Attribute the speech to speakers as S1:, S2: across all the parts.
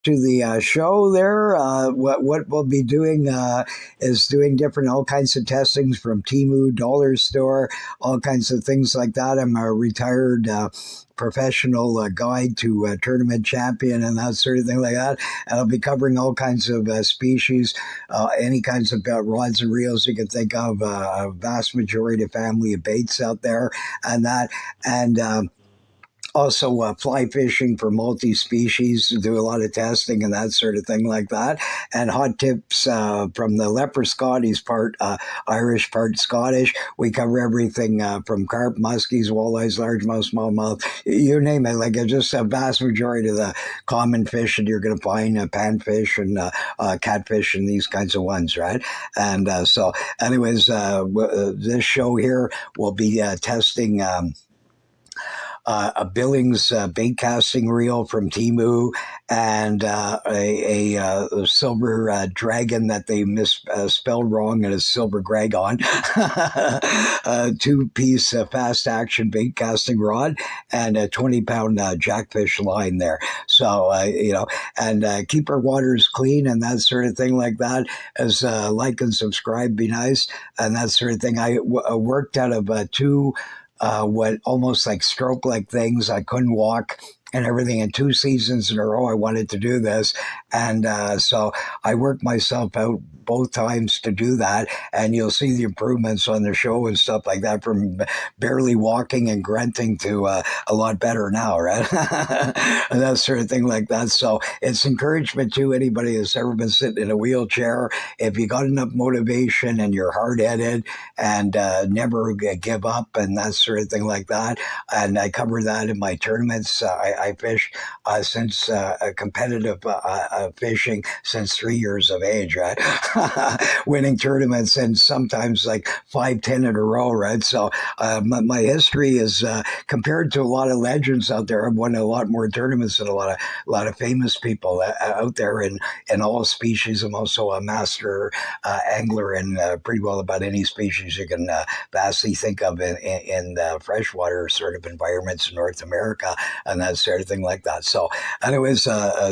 S1: To the show there. What we'll be doing is doing different all kinds of testings from Temu, dollar store, all kinds of things like that. I'm a retired professional guide to tournament champion and that sort of thing like that. And I'll be covering all kinds of species, any kinds of rods and reels you can think of, a vast majority of family of baits out there, and that. And also fly fishing for multi-species, do a lot of testing and that sort of thing like that, and hot tips from the LepraScott. He's part Irish, part Scottish. We cover everything from carp, muskies, walleyes, largemouth, smallmouth, you name it. Like just a vast majority of the common fish that you're going to find, panfish and catfish and these kinds of ones, right? And so anyways, this show here will be testing a Billings bait casting reel from Temu, and a silver dragon that they misspelled wrong and a silver Gragon, a two-piece fast action bait casting rod, and a 20-pound jackfish line there. So, and keep our waters clean and that sort of thing like that. As like and subscribe, be nice, and that sort of thing. I worked out of two what almost like stroke like things. I couldn't walk and everything. In 2 seasons in a row, I wanted to do this. And so I worked myself out both times to do that. And you'll see the improvements on the show and stuff like that, from barely walking and grunting to a lot better now, right? And that sort of thing like that. So it's encouragement to anybody who's ever been sitting in a wheelchair. If you got enough motivation and you're hard-headed and never give up and that sort of thing like that. And I cover that in my tournaments. I fish since competitive fishing since 3 years of age, right? Winning tournaments and sometimes like 5, 10 in a row, right? So my history is compared to a lot of legends out there. I've won a lot more tournaments than a lot of famous people out there in all species. I'm also a master angler in pretty well about any species you can vastly think of in freshwater sort of environments in North America and that sort of thing like that. So, anyways,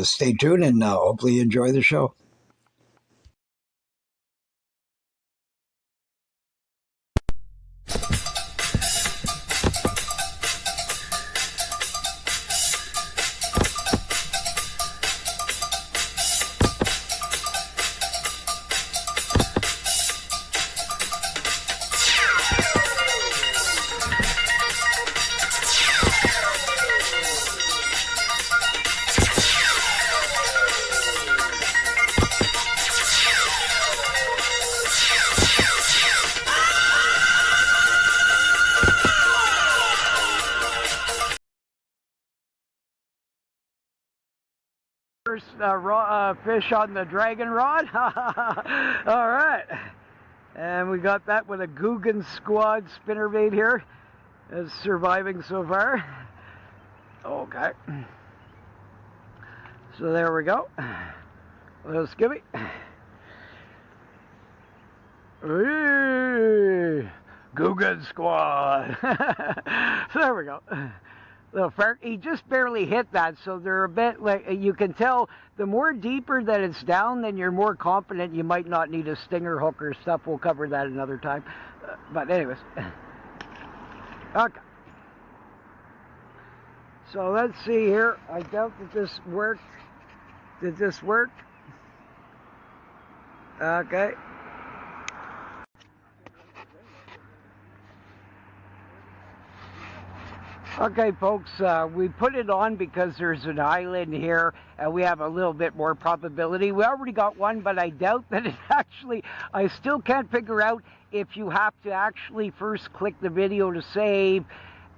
S1: stay tuned and hopefully you enjoy the show. First fish on the dragon rod. All right. And we got that with a Guggen Squad spinnerbait here. It's surviving so far. Okay. So there we go. Little skivvy. Guggen Squad. So there we go. Little ferret. He just barely hit that, so they're a bit like, you can tell the more deeper that it's down, then you're more confident you might not need a stinger hook or stuff. We'll cover that another time. But anyways. Okay. So let's see here. I doubt that this worked. Did this work? Okay. Okay, folks, we put it on because there's an island here and we have a little bit more probability. We already got one, but I doubt that it actually, I still can't figure out if you have to actually first click the video to save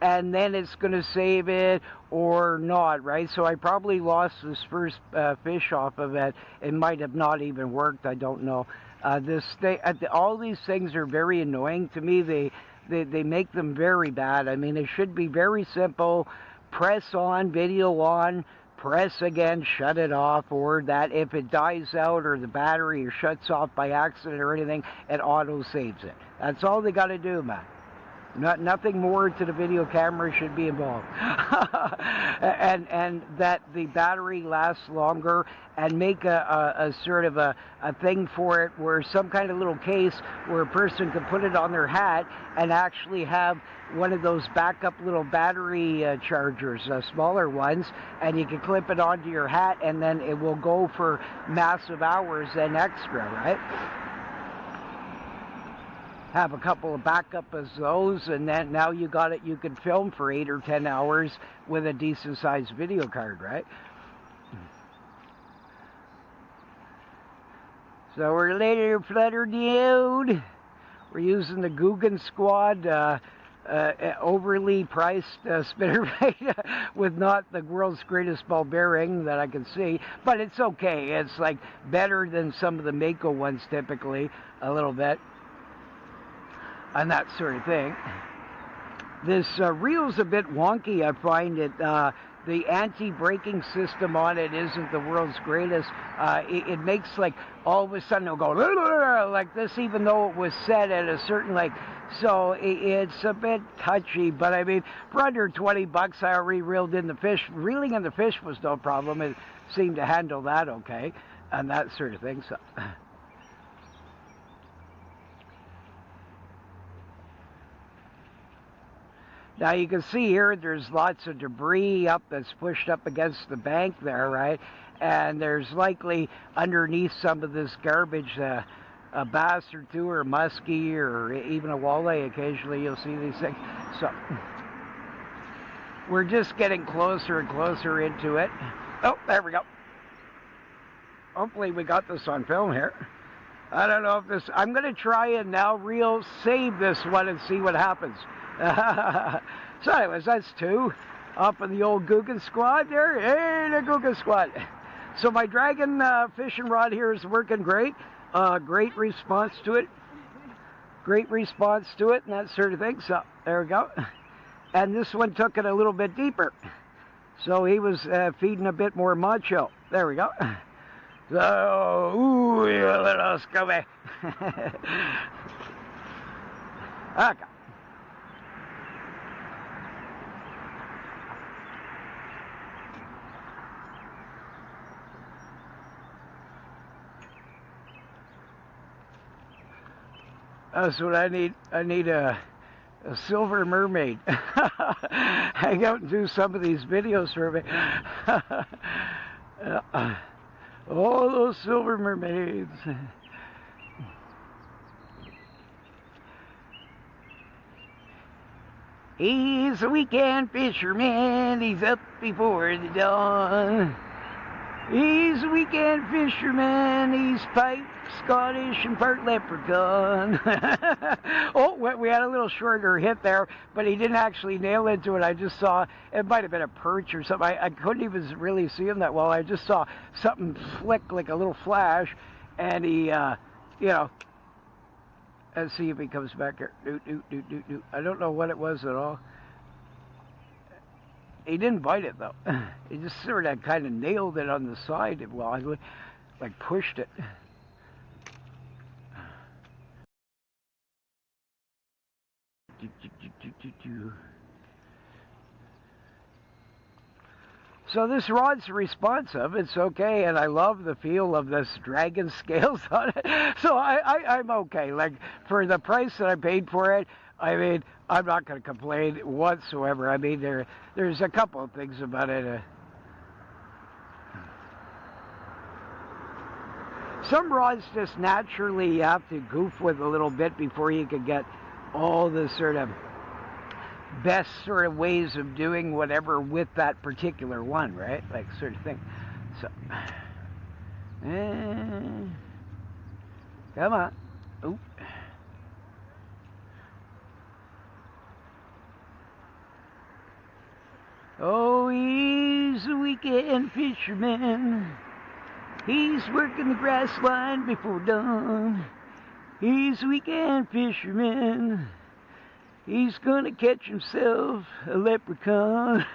S1: and then it's going to save it or not, right? So I probably lost this first fish off of it. It might have not even worked. I don't know. All these things are very annoying to me. They make them very bad. I mean, it should be very simple. Press on, video on, press again, shut it off, or that if it dies out or the battery or shuts off by accident or anything, it auto saves it. That's all they got to do, man.
S2: Nothing more to the video camera should be involved. and that the battery lasts longer, and make a sort of a thing for it where some kind of little case where a person can put it on their hat and actually have one of those backup little battery chargers, smaller ones, and you can clip it onto your hat, and then it will go for massive hours and extra, right? Have a couple of backup as those, and then now you got it. You can film for 8 or 10 hours with a decent sized video card, right? So we're later flutter dude. We're using the Squad overly priced spinnerbait with not the world's greatest ball bearing that I can see, but it's okay. It's like better than some of the Mako ones typically, a little bit. And that sort of thing. This reel's a bit wonky, I find it. The anti-braking system on it isn't the world's greatest. It makes like all of a sudden it'll go like this, even though it was set at a certain like. So it's a bit touchy. But I mean, for under 20 bucks, I already reeled in the fish. Reeling in the fish was no problem. It seemed to handle that okay, and that sort of thing. So. Now you can see here there's lots of debris up that's pushed up against the bank there, right? And there's likely underneath some of this garbage a bass or two, or muskie, or even a walleye. Occasionally you'll see these things. So we're just getting closer and closer into it. Oh, there we go. Hopefully we got this on film here. I don't know if this... I'm going to try and now save this one and see what happens. So anyways, that's 2 up in the old Squad there. Hey, the Squad. So my dragon fishing rod here is working great. Great response to it. Great response to it and that sort of thing. So there we go. And this one took it a little bit deeper. So he was feeding a bit more macho. There we go. So, ooh, you little scummy. Okay. That's what I need. I need a silver mermaid. Hang out and do some of these videos for me. Oh, those silver mermaids. He's a weekend fisherman. He's up before the dawn. He's a weekend fisherman. He's pike, Scottish, and part leprechaun. Oh, we had a little shorter hit there, but he didn't actually nail into it. I just saw, it might have been a perch or something. I couldn't even really see him that well. I just saw something flick like a little flash, and he, you know, let's see if he comes back here. I don't know what it was at all. He didn't bite it though. He just sort of kind of nailed it on the side while I like pushed it. So this rod's responsive, it's okay, and I love the feel of this dragon scales on it. So I'm okay. Like, for the price that I paid for it, I mean, I'm not going to complain whatsoever. I mean, there's a couple of things about it. Some rods just naturally you have to goof with a little bit before you can get all the sort of best sort of ways of doing whatever with that particular one, right? Like, sort of thing. So, come on. Oop. Oh, he's a weekend fisherman. He's working the grass line before dawn. He's a weekend fisherman. He's gonna catch himself a leprechaun.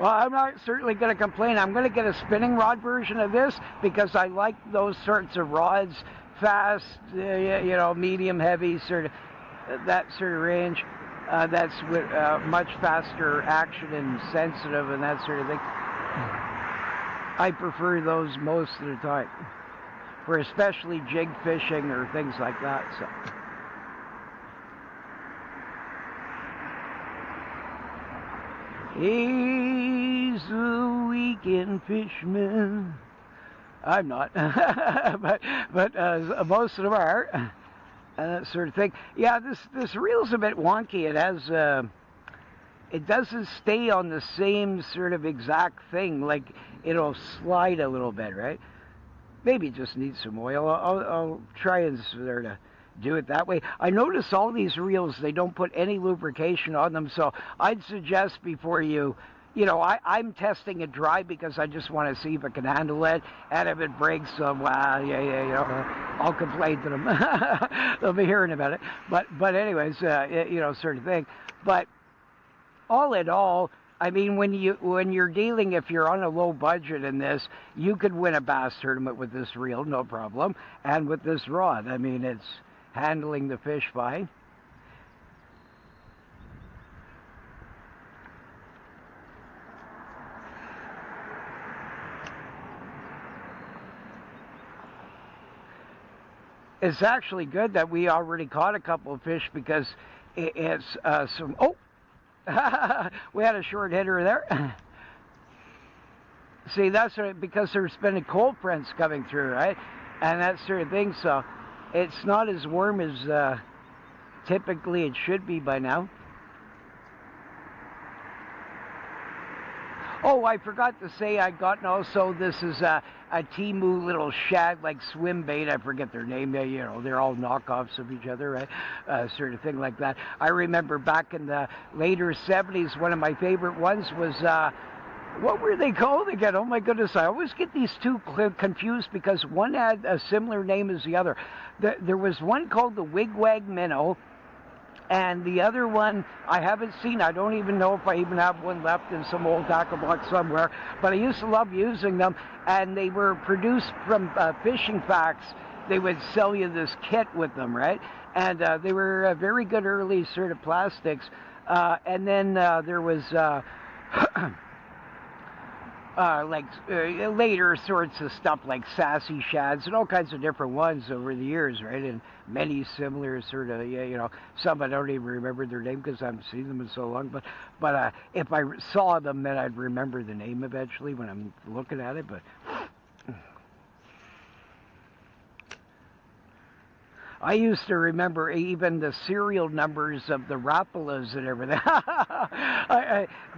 S2: Well, I'm not certainly going to complain. I'm going to get a spinning rod version of this because I like those sorts of rods, fast, you know, medium, heavy, sort of that sort of range. That's with much faster action and sensitive and that sort of thing. I prefer those most of the time, for especially jig fishing or things like that. So. He's a weekend fisherman. I'm not, but most of them are. That sort of thing. Yeah, this reel's a bit wonky. It has it doesn't stay on the same sort of exact thing. Like it'll slide a little bit, right? Maybe it just needs some oil. I'll try and sort of do it that way. I notice all these reels, they don't put any lubrication on them, so I'd suggest before you know, I'm testing it dry because I just want to see if it can handle it, and if it breaks, well, you know, I'll complain to them. They'll be hearing about it. But anyways, you know, sort of thing. But all in all, I mean, when you're dealing, if you're on a low budget in this, you could win a bass tournament with this reel, no problem, and with this rod. I mean, it's handling the fish fine. It's actually good that we already caught a couple of fish because it's some. Oh, we had a short hitter there. See, that's right, because there's been a cold fronts coming through, right? And that sort of thing. So it's not as warm as typically it should be by now. Oh, I forgot to say I got also, this is a Temu little shad, like swim bait. I forget their name. You know, they're all knockoffs of each other, right? Sort of thing like that. I remember back in the later 70s, one of my favorite ones was, what were they called again? Oh my goodness, I always get these two confused because one had a similar name as the other. There was one called the Wigwag Minnow, and the other one I haven't seen. I don't even know if I even have one left in some old tackle box somewhere. But I used to love using them, and they were produced from Fishing Facts. They would sell you this kit with them, right? And they were very good early sort of plastics. And then there was later sorts of stuff like sassy shads and all kinds of different ones over the years, right? And many similar sort of, you know, some I don't even remember their name because I haven't seen them in so long. But if I saw them, then I'd remember the name eventually when I'm looking at it. But I used to remember even the serial numbers of the Rapalas and everything.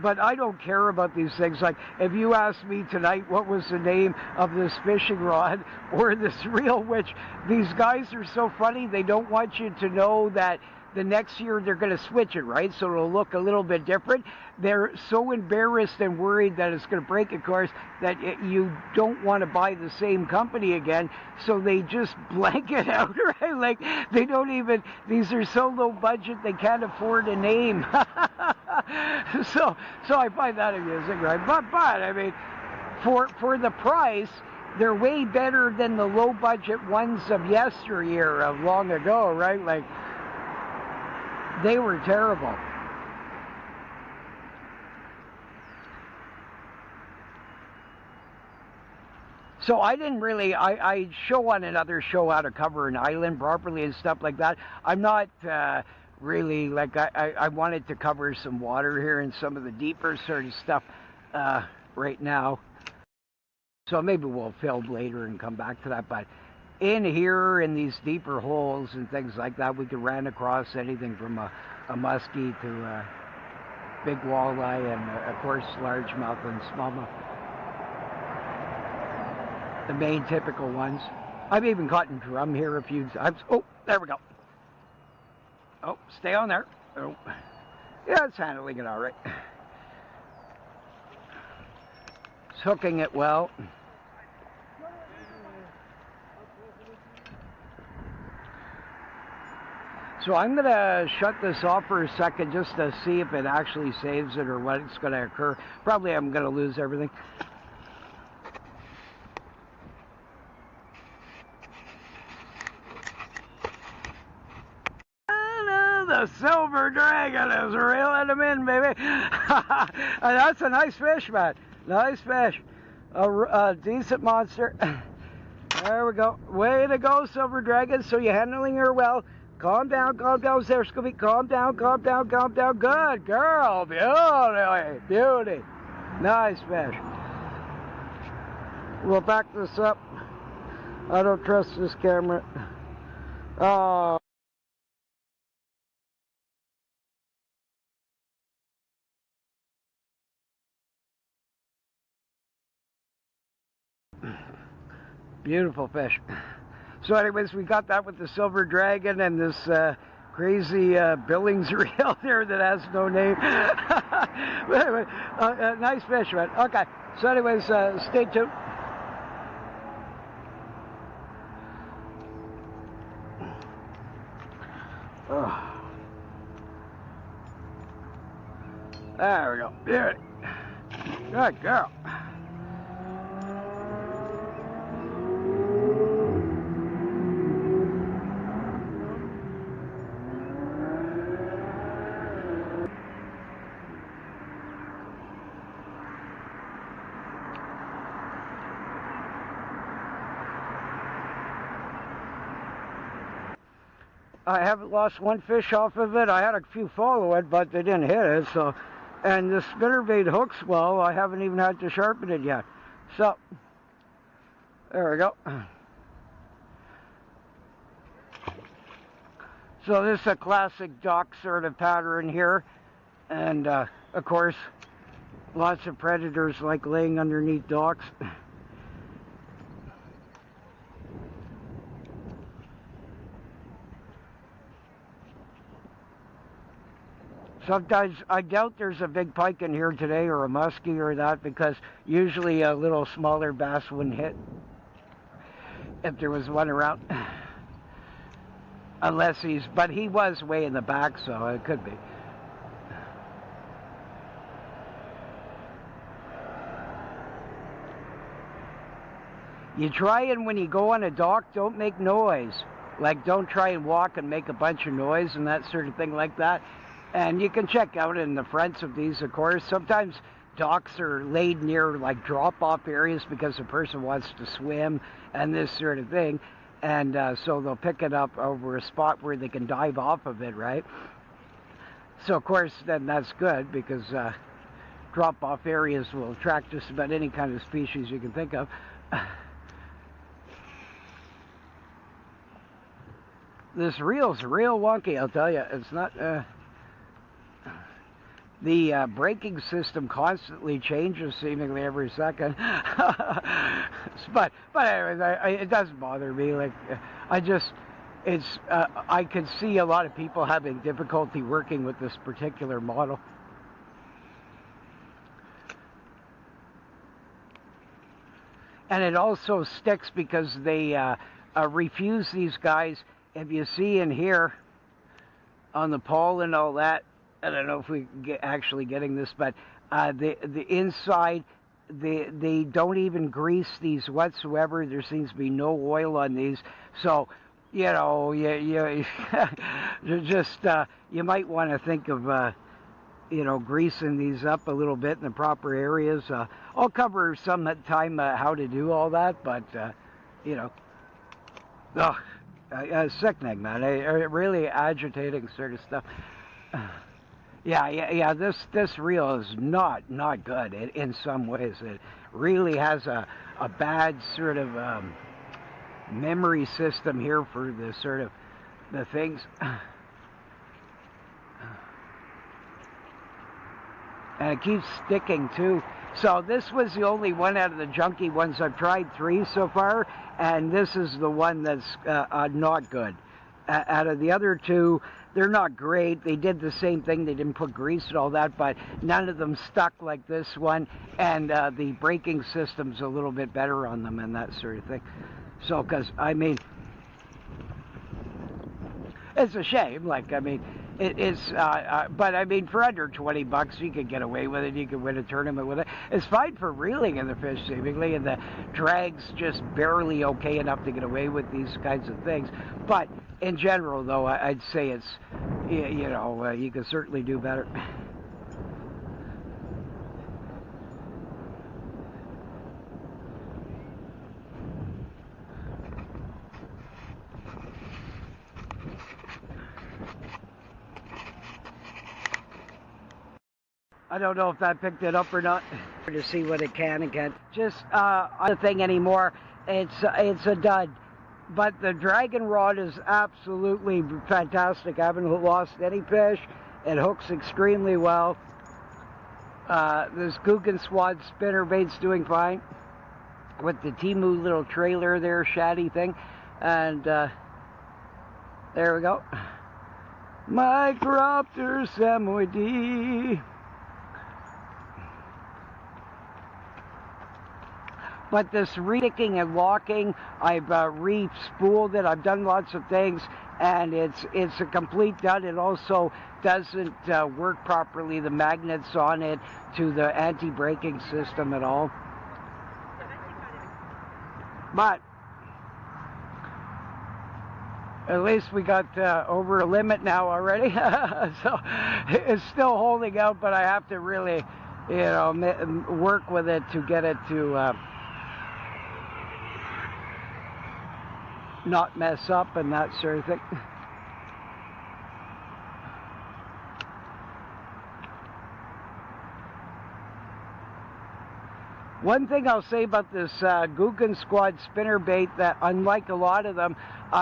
S2: But I don't care about these things. Like, if you asked me tonight what was the name of this fishing rod or this reel, which these guys are so funny, they don't want you to know that the next year they're going to switch it, right? So it'll look a little bit different. They're so embarrassed and worried that it's going to break, of course, that you don't want to buy the same company again. So they just blank it out, right? Like, they don't even, these are so low budget, they can't afford a name. So I find that amusing, right? But I mean, for the price, they're way better than the low budget ones of yesteryear, of long ago, right? Like, they were terrible. So I didn't really, I show on another show how to cover an island properly and stuff like that. I'm not really, like, I wanted to cover some water here and some of the deeper sort of stuff right now. So maybe we'll film later and come back to that. But in here, in these deeper holes and things like that, we could run across anything from a muskie to a big walleye and, of course, largemouth and smallmouth. The main typical ones. I've even caught in drum here a few times. Oh, there we go. Oh, stay on there. Oh. Yeah, it's handling it all right. It's hooking it well. So I'm going to shut this off for a second just to see if it actually saves it or what's going to occur. Probably I'm going to lose everything. The silver dragon is reeling them in, baby. And that's a nice fish, man. Nice fish. A decent monster. There we go. Way to go, silver dragon. So you're handling her well. Calm down, there, Scooby. Calm down. Good girl. Beauty. Nice fish. We'll back this up. I don't trust this camera. Oh. Beautiful fish. So anyways, we got that with the silver dragon and this crazy Billings reel there that has no name. But anyway, nice fish, man. Okay, so anyways, stay tuned. Oh. There we go. Beauty. Good girl. I haven't lost one fish off of it. I had a few follow it, but they didn't hit it. So, and the spinnerbait hooks well. I haven't even had to sharpen it yet. So, there we go. So this is a classic dock sort of pattern here, and of course, lots of predators like laying underneath docks. Sometimes I doubt there's a big pike in here today or a muskie or that, because usually a little smaller bass wouldn't hit if there was one around. Unless but he was way in the back, so it could be. You try and when you go on a dock, don't make noise. Like, don't try and walk and make a bunch of noise and that sort of thing like that. And you can check out in the fronts of these, of course. Sometimes docks are laid near like drop-off areas because the person wants to swim and this sort of thing. And so they'll pick it up over a spot where they can dive off of it, right? So, of course, then that's good because drop-off areas will attract just about any kind of species you can think of. This reel's real wonky, I'll tell you. It's not... The braking system constantly changes seemingly every second. but anyways, it doesn't bother me. Like, I could see a lot of people having difficulty working with this particular model. And it also sticks because they refuse these guys. If you see in here on the pole and all that, I don't know if we actually getting this, but the inside, they don't even grease these whatsoever. There seems to be no oil on these, so you know, you just you might want to think of you know, greasing these up a little bit in the proper areas. I'll cover some time how to do all that, but you know, sickening, man. Really agitating sort of stuff. Yeah. This reel is not good in some ways. It really has a bad sort of memory system here for the sort of the things. And it keeps sticking too. So this was the only one out of the junky ones. I've tried 3 so far, and this is the one that's not good. Out of the other 2, they're not great. They did the same thing. They didn't put grease and all that, but none of them stuck like this one. And the braking system's a little bit better on them and that sort of thing. So, because, I mean, It's a shame. Like, I mean, but I mean, for under $20, you could get away with it. You could win a tournament with it. It's fine for reeling in the fish, seemingly, and the drag's just barely okay enough to get away with these kinds of things. But in general, though, I'd say it's, you can certainly do better. I don't know if that picked it up or not. To see what it can and can't. Just the thing anymore. It's a dud. But the dragon rod is absolutely fantastic. I haven't lost any fish. It hooks extremely well. This Guggen spinnerbait's doing fine with the Temu little trailer there, shaddy thing. And there we go. Micropter samoyed. But this re-picking and locking, I've re-spooled it. I've done lots of things, and it's a complete dud. It also doesn't work properly, the magnets on it, to the anti-braking system at all. But at least we got over a limit now already. So it's still holding out, but I have to really, work with it to get it to not mess up and that sort of thing. One thing I'll say about this Guggen Squad spinnerbait, that unlike a lot of them,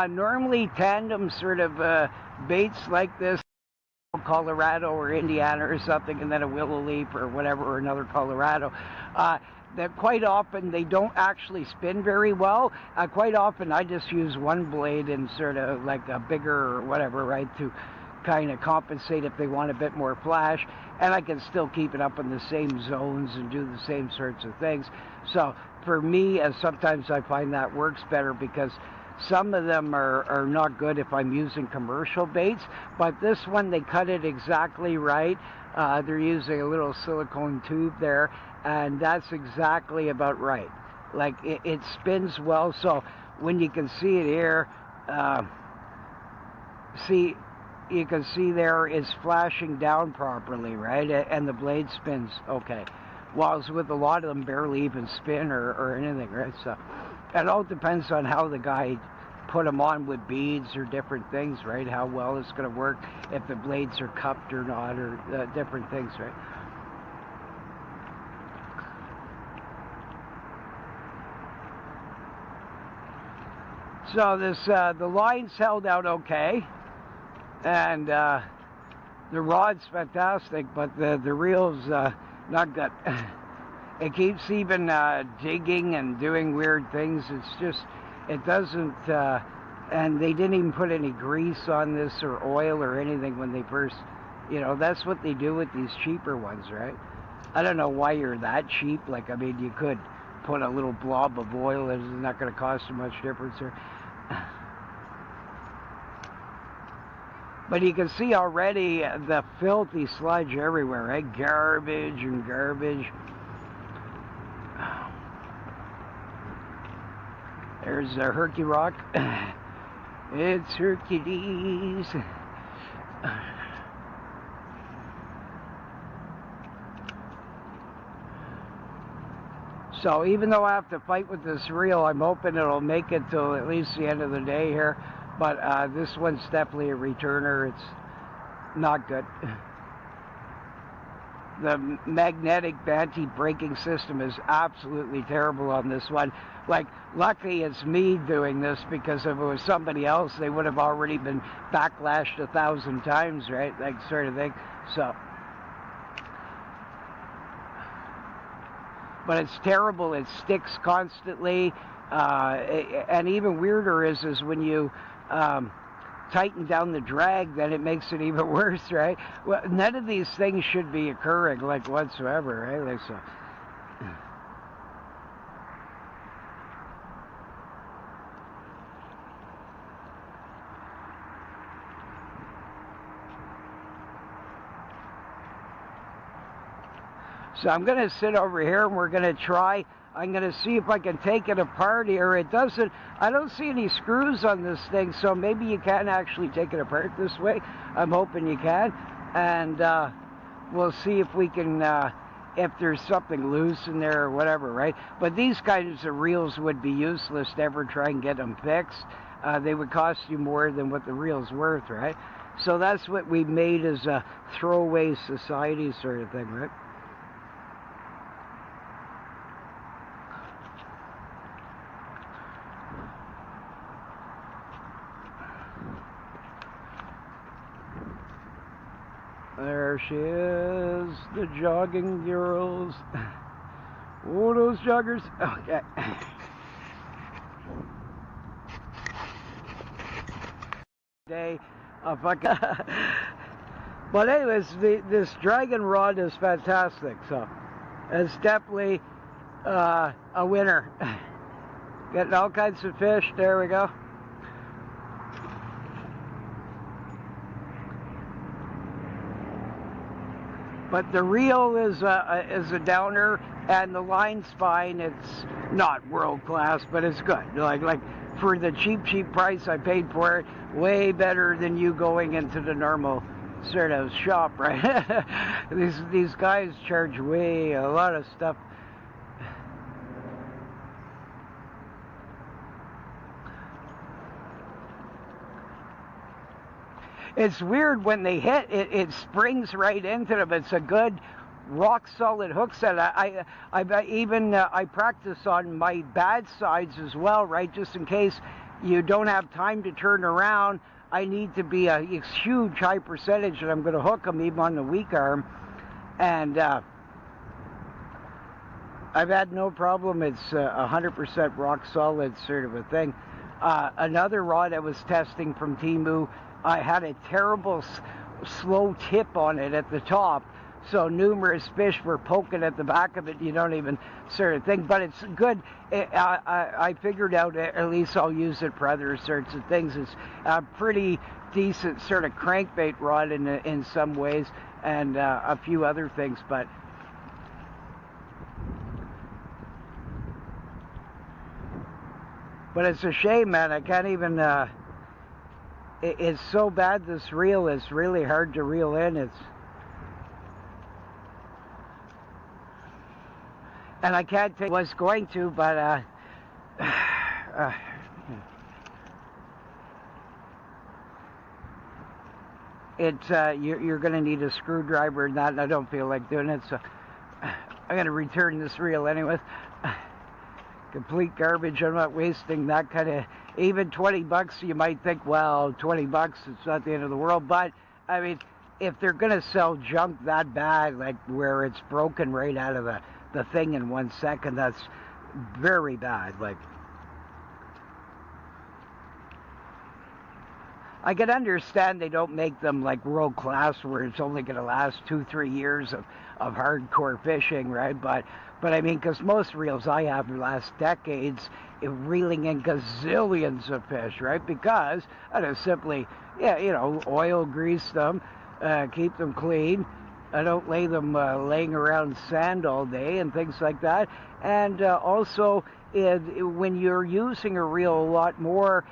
S2: normally tandem sort of baits like this, Colorado or Indiana or something, and then a willow leaf or whatever, or another Colorado, that quite often they don't actually spin very well. Quite often I just use one blade and sort of like a bigger or whatever, right, to kind of compensate if they want a bit more flash, and I can still keep it up in the same zones and do the same sorts of things. So for me, sometimes I find that works better, because some of them are not good if I'm using commercial baits, but this one, they cut it exactly right. They're using a little silicone tube there, and that's exactly about right. Like, it spins well, so when you can see it here, you can see there it's flashing down properly, right? And the blade spins okay. Whilst with a lot of them barely even spin or anything, right? So it all depends on how the guy put them on with beads or different things, right? How well it's going to work, if the blades are cupped or not, or different things, right? So this the line's held out okay, and the rod's fantastic, but the reel's not good. It keeps even jigging and doing weird things. It's just, it doesn't, and they didn't even put any grease on this or oil or anything when they first, that's what they do with these cheaper ones, right? I don't know why you're that cheap. Like, I mean, you could put a little blob of oil, and it's not going to cost you much difference here. But you can see already the filthy sludge everywhere, right? Garbage and garbage. There's a Herky Rock. It's Hercules. So even though I have to fight with this reel, I'm hoping it'll make it till at least the end of the day here. But this one's definitely a returner. It's not good. The magnetic anti-braking system is absolutely terrible on this one. Like, luckily it's me doing this, because if it was somebody else, they would have already been backlashed 1,000 times, right? That sort of thing. So, but it's terrible. It sticks constantly, and even weirder is when you tighten down the drag, then it makes it even worse, right? Well, none of these things should be occurring, like, whatsoever, right? Like, so. So I'm going to sit over here and we're going to try. I'm going to see if I can take it apart here. It doesn't, I don't see any screws on this thing, so maybe you can actually take it apart this way. I'm hoping you can. And we'll see if we can, if there's something loose in there or whatever, right? But these kinds of reels would be useless to ever try and get them fixed. They would cost you more than what the reel's worth, right? So that's what we made as a throwaway society sort of thing, right? There she is, the jogging girls. Oh, those joggers. Okay. Day of fucking. But anyways, this dragon rod is fantastic. So it's definitely a winner. Getting all kinds of fish. There we go. But the reel is a downer, and the line spine, it's not world class, but it's good. Like for the cheap price I paid for it, way better than you going into the normal sort of shop, right? These guys charge way a lot of stuff. It's weird when they hit, it springs right into them. It's a good rock solid hook set. I practice on my bad sides as well, right? Just in case you don't have time to turn around, I need to be a huge high percentage that I'm going to hook them even on the weak arm. And I've had no problem. It's 100% rock solid sort of a thing. Another rod I was testing from Temu, I had a terrible slow tip on it at the top, so numerous fish were poking at the back of it. You don't even sort of think, but it's good. I figured out at least I'll use it for other sorts of things. It's a pretty decent sort of crankbait rod in some ways, and a few other things, but it's a shame, man. I can't even it's so bad, this reel is really hard to reel in. And I can't take, was going to, but you're going to need a screwdriver and that, and I don't feel like doing it, so I'm going to return this reel anyways. Complete garbage. I'm not wasting that kind of, even 20 bucks, you might think, well, 20 bucks, it's not the end of the world. But I mean, if they're going to sell junk that bad, like where it's broken right out of the thing in 1 second, that's very bad. Like, I can understand they don't make them like world class where it's only going to last 2-3 years of hardcore fishing, right? But I mean, because most reels I have last decades reeling in gazillions of fish, right? Because I just simply, yeah, you know, oil, grease them, keep them clean. I don't lay them laying around sand all day and things like that. And also, when you're using a reel a lot more,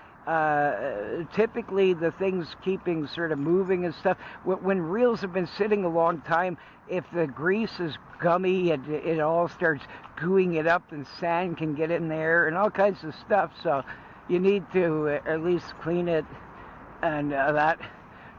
S2: typically the things keeping sort of moving and stuff, when reels have been sitting a long time, if the grease is gummy, it all starts gooing it up, and sand can get in there and all kinds of stuff. So you need to at least clean it. And that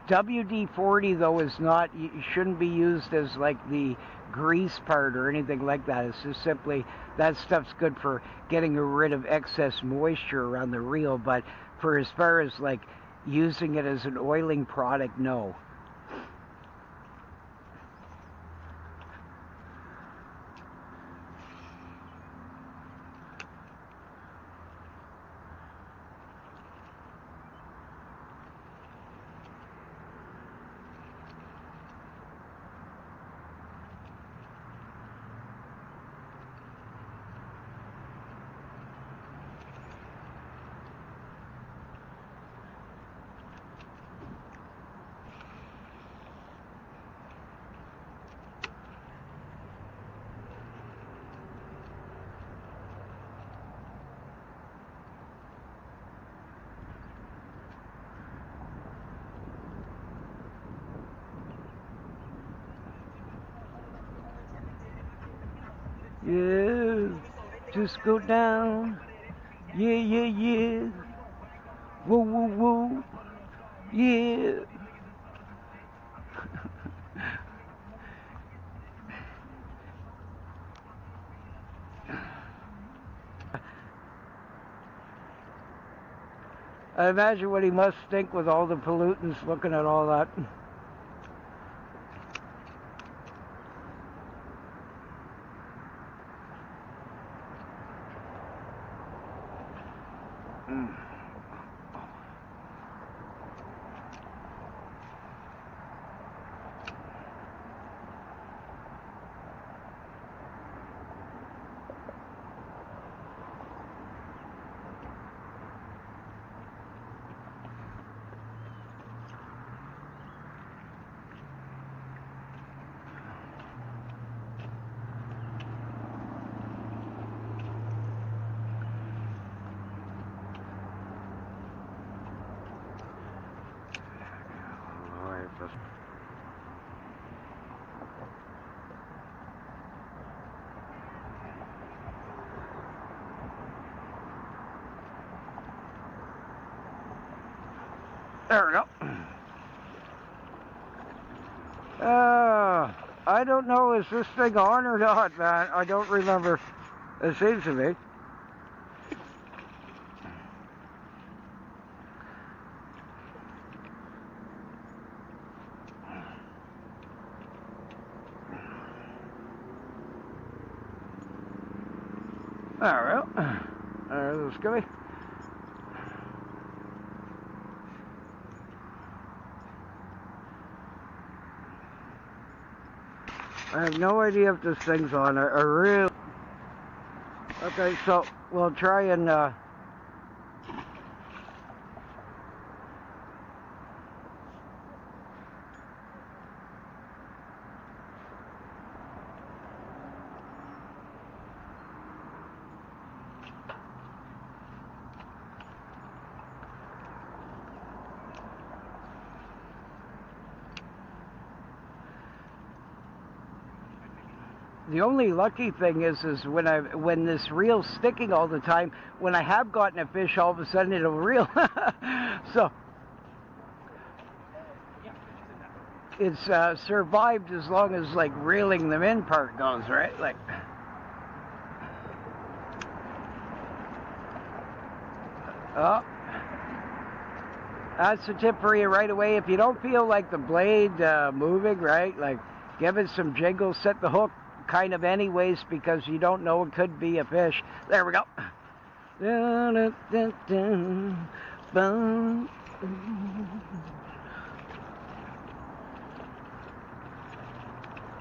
S2: WD-40 though is not, you shouldn't be used as like the grease part or anything like that. It's just simply, that stuff's good for getting rid of excess moisture around the reel, but for as far as like using it as an oiling product, no. Yeah, just go down. Yeah, yeah, yeah. Woo, woo, woo. Yeah. I imagine what he must think with all the pollutants looking at all that. There we go. I don't know, is this thing on or not, man? I don't remember. It seems to be. There we go. There's the skivvy. I have no idea if this thing's on. I really... Okay, so we'll try and... The only lucky thing is when this reel's sticking all the time, when I have gotten a fish, all of a sudden it'll reel. So it's survived as long as like reeling them in part goes, right? Like. Oh, that's a tip for you right away. If you don't feel like the blade moving, right, like give it some jiggle, set the hook kind of anyways, because you don't know, it could be a fish. There we go.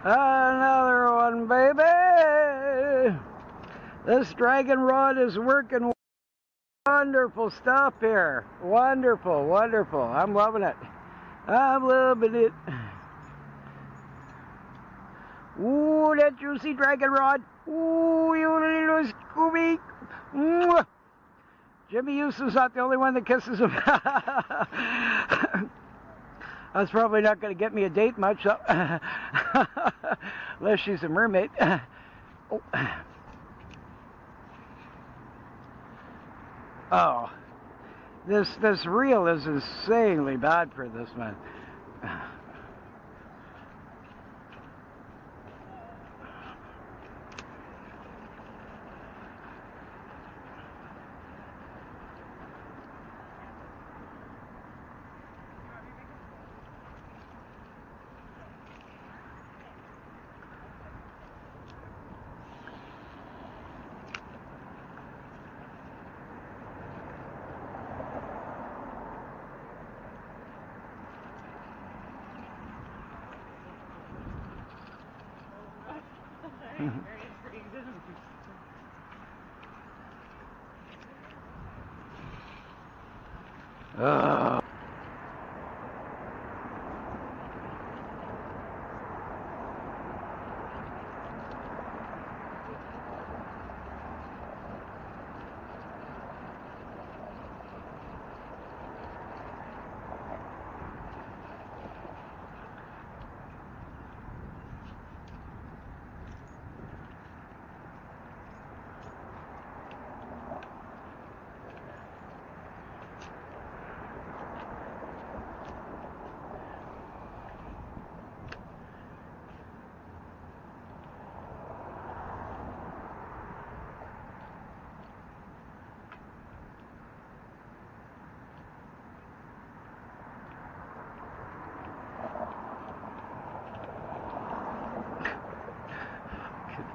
S2: Another one, baby. This dragon rod is working. Wonderful stuff here. Wonderful, wonderful. I'm loving it. I'm loving it. Ooh, that juicy dragon rod. Ooh, you little Scooby. Mwah. Jimmy Houston's not the only one that kisses him. That's probably not going to get me a date much, so. Unless she's a mermaid. Oh. Oh, this reel is insanely bad for this, man.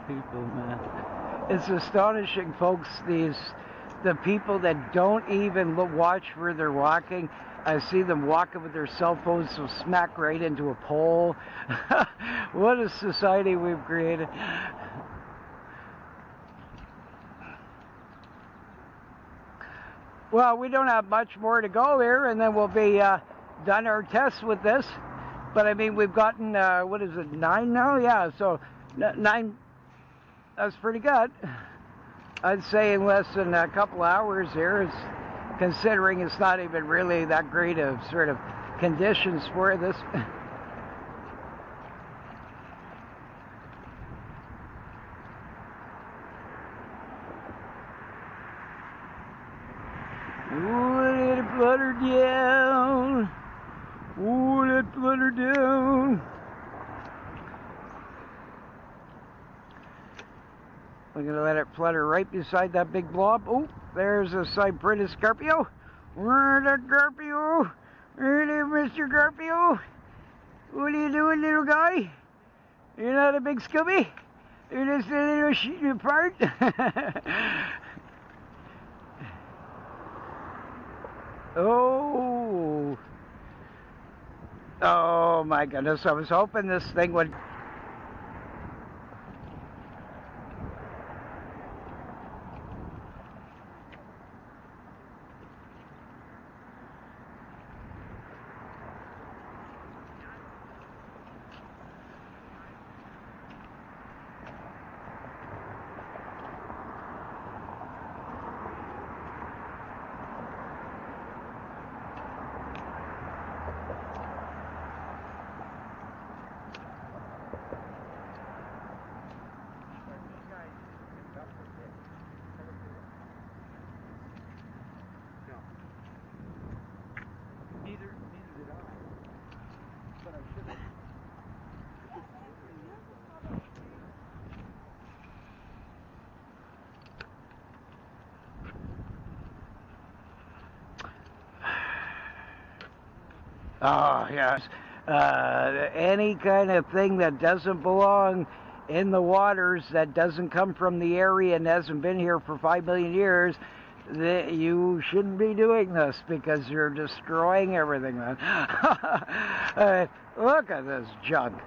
S2: people, man. It's astonishing, folks, the people that don't even watch where they're walking. I see them walking with their cell phones, so smack right into a pole. What a society we've created. Well, we don't have much more to go here, and then we'll be done our tests with this. But I mean, we've gotten, what is it, 9 now? Yeah, so 9, that's pretty good. I'd say in less than a couple hours here, considering it's not even really that great of sort of conditions for this. Ooh, let it flutter down. Ooh, let it flutter down. We're going to let it flutter right beside that big blob. Oh, there's a Cyprinius Carpio. Where's the Carpio? Hey there, Mr. Carpio. What are you doing, little guy? You're not a big Scooby? You're just a little shooting apart? Oh. Oh my goodness, I was hoping this thing would... Oh, yes. Any kind of thing that doesn't belong in the waters, that doesn't come from the area and hasn't been here for 5 million years, you shouldn't be doing this because you're destroying everything, man. Look at this junk.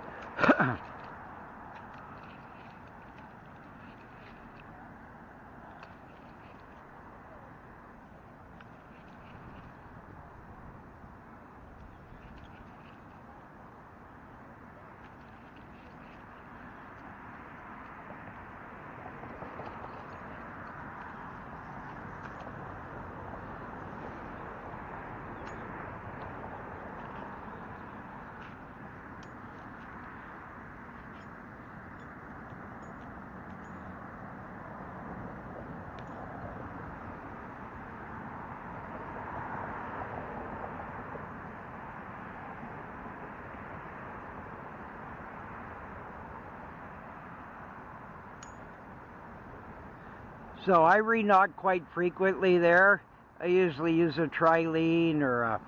S2: So I re-knot quite frequently there. I usually use a trilene or a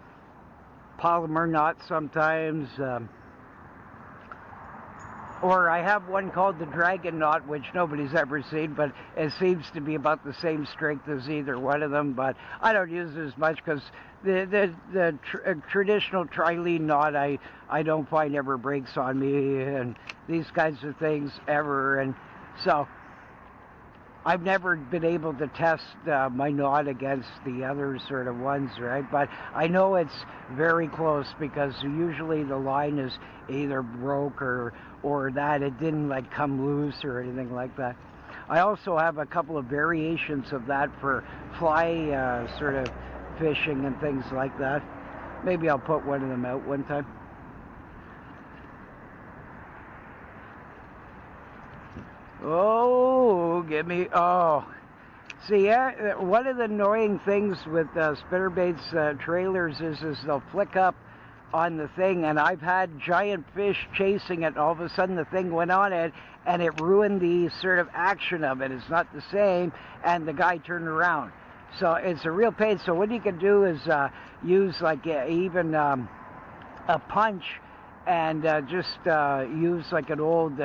S2: polymer knot sometimes. Or I have one called the dragon knot, which nobody's ever seen, but it seems to be about the same strength as either one of them. But I don't use it as much because the traditional trilene knot I don't find ever breaks on me and these kinds of things ever. And so I've never been able to test my knot against the other sort of ones, right? But I know it's very close because usually the line is either broke or that it didn't like come loose or anything like that. I also have a couple of variations of that for fly sort of fishing and things like that. Maybe I'll put one of them out one time. Oh, give me, oh. See, one of the annoying things with spinnerbaits trailers is they'll flick up on the thing, and I've had giant fish chasing it, and all of a sudden the thing went on it, and it ruined the sort of action of it. It's not the same, and the guy turned around. So it's a real pain. So what you can do is use like even a punch and just use like an old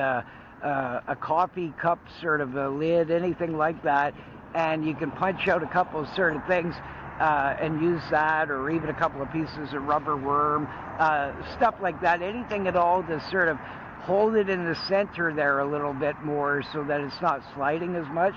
S2: a coffee cup sort of a lid, anything like that, and you can punch out a couple of sort of things and use that, or even a couple of pieces of rubber worm, stuff like that, anything at all to sort of hold it in the center there a little bit more so that it's not sliding as much.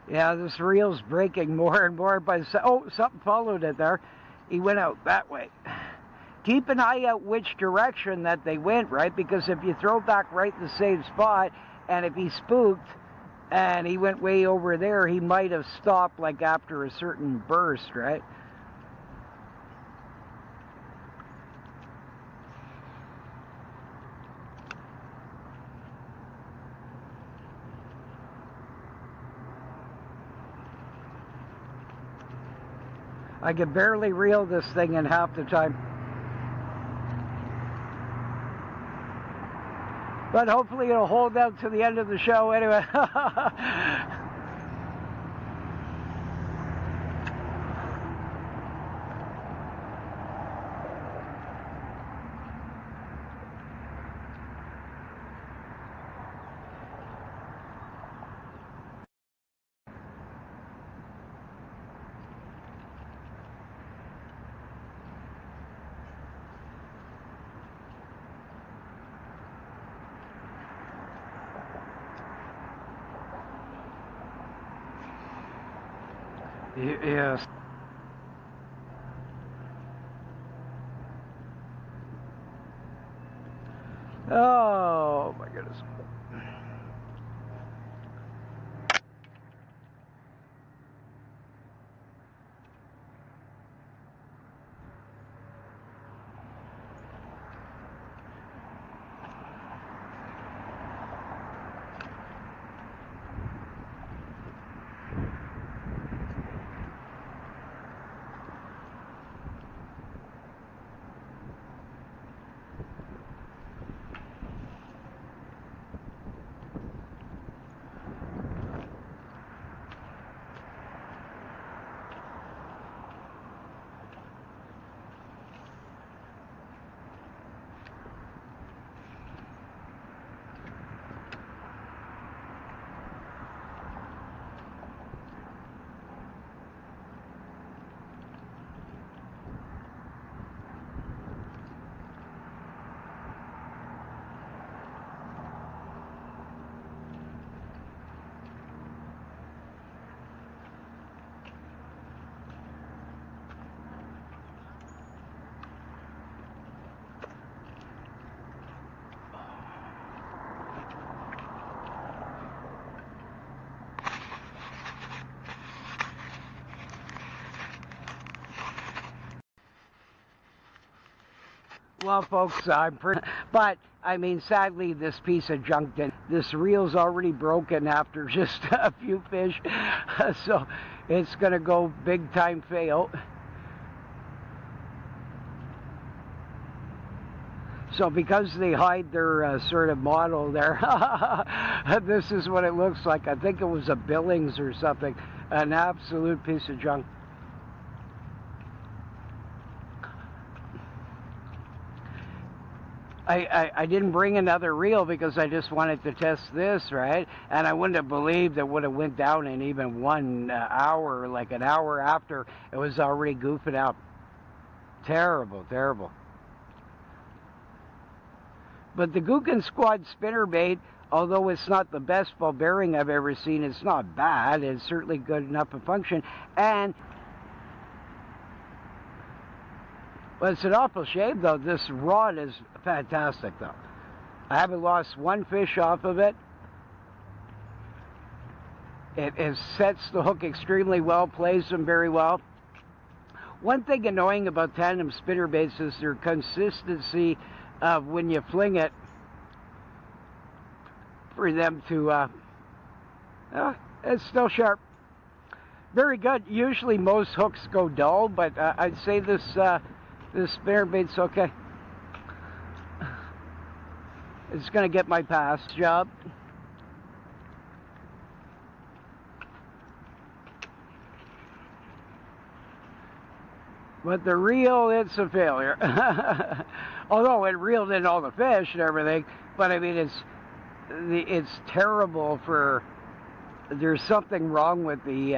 S2: Yeah, this reel's breaking more and more. Oh, something followed it there. He went out that way. Keep an eye out which direction that they went, right? Because if you throw back right in the same spot, and if he spooked and he went way over there, he might have stopped like after a certain burst, right? I can barely reel this thing in half the time. But hopefully it'll hold out to the end of the show anyway. Yes. Oh my goodness. Well, folks, but I mean, sadly, this piece of junk, this reel's already broken after just a few fish, so it's gonna go big time fail. So because they hide their sort of model there, this is what it looks like. I think it was a Billings or something, an absolute piece of junk. I didn't bring another reel because I just wanted to test this, right? And I wouldn't have believed it would have went down in even 1 hour, like an hour after it was already goofing out. Terrible, terrible. But the Gookin Squad spinnerbait, although it's not the best ball bearing I've ever seen, it's not bad. It's certainly good enough to function. And well, it's an awful shame, though. This rod is fantastic, though. I haven't lost one fish off of it. It sets the hook extremely well, plays them very well. One thing annoying about tandem spinnerbaits is their consistency of when you fling it for them to... it's still sharp. very good. Usually most hooks go dull, but I'd say this spinnerbait's okay. It's gonna get my pass job. But the reel, it's a failure. Although it reeled in all the fish and everything, but I mean it's terrible for. There's something wrong with the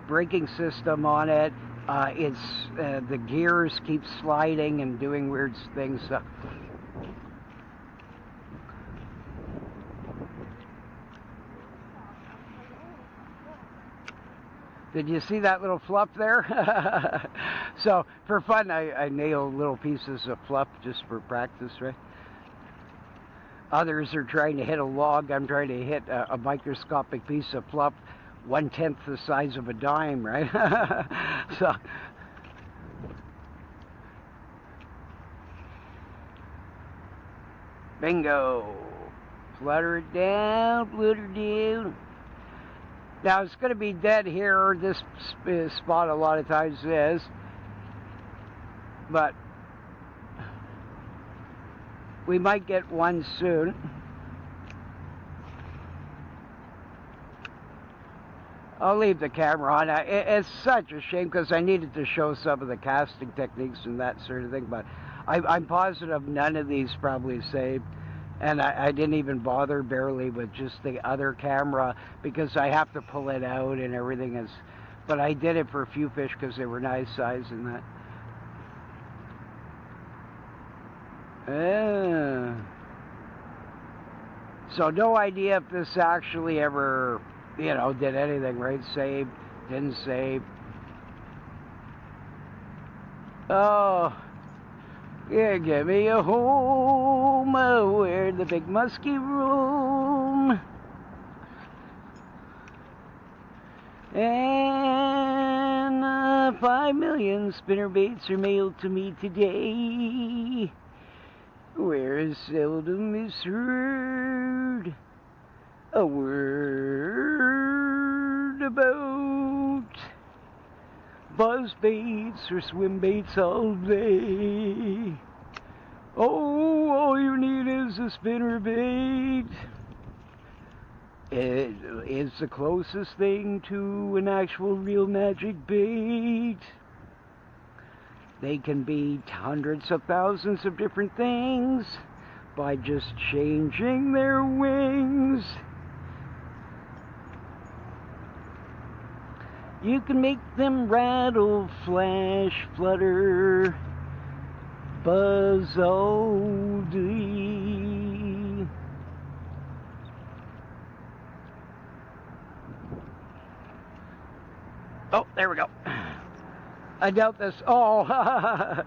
S2: braking system on it. The gears keep sliding and doing weird things. So. Did you see that little fluff there? So for fun, I nail little pieces of fluff just for practice, right? Others are trying to hit a log. I'm trying to hit a microscopic piece of fluff 1/10 the size of a dime, right? So. Bingo. Flutter it down, flutter down. Now it's going to be dead here. This spot a lot of times is. But we might get one soon. I'll leave the camera on. It's such a shame because I needed to show some of the casting techniques and that sort of thing. But I'm positive none of these probably saved. And I didn't even bother barely with just the other camera because I have to pull it out and everything is. But I did it for a few fish because they were nice size and that. So no idea if this actually ever, did anything, right? Saved, didn't save. Oh, yeah, give me a home where the big muskie roam. And 5 million spinnerbaits are mailed to me today. Where seldom is heard a word about buzz baits or swim baits all day. Oh, all you need is a spinnerbait. It is the closest thing to an actual real magic bait. They can be hundreds of thousands of different things by just changing their wings. You can make them rattle, flash, flutter, buzz all day. Oh, there we go. I doubt this. Oh, that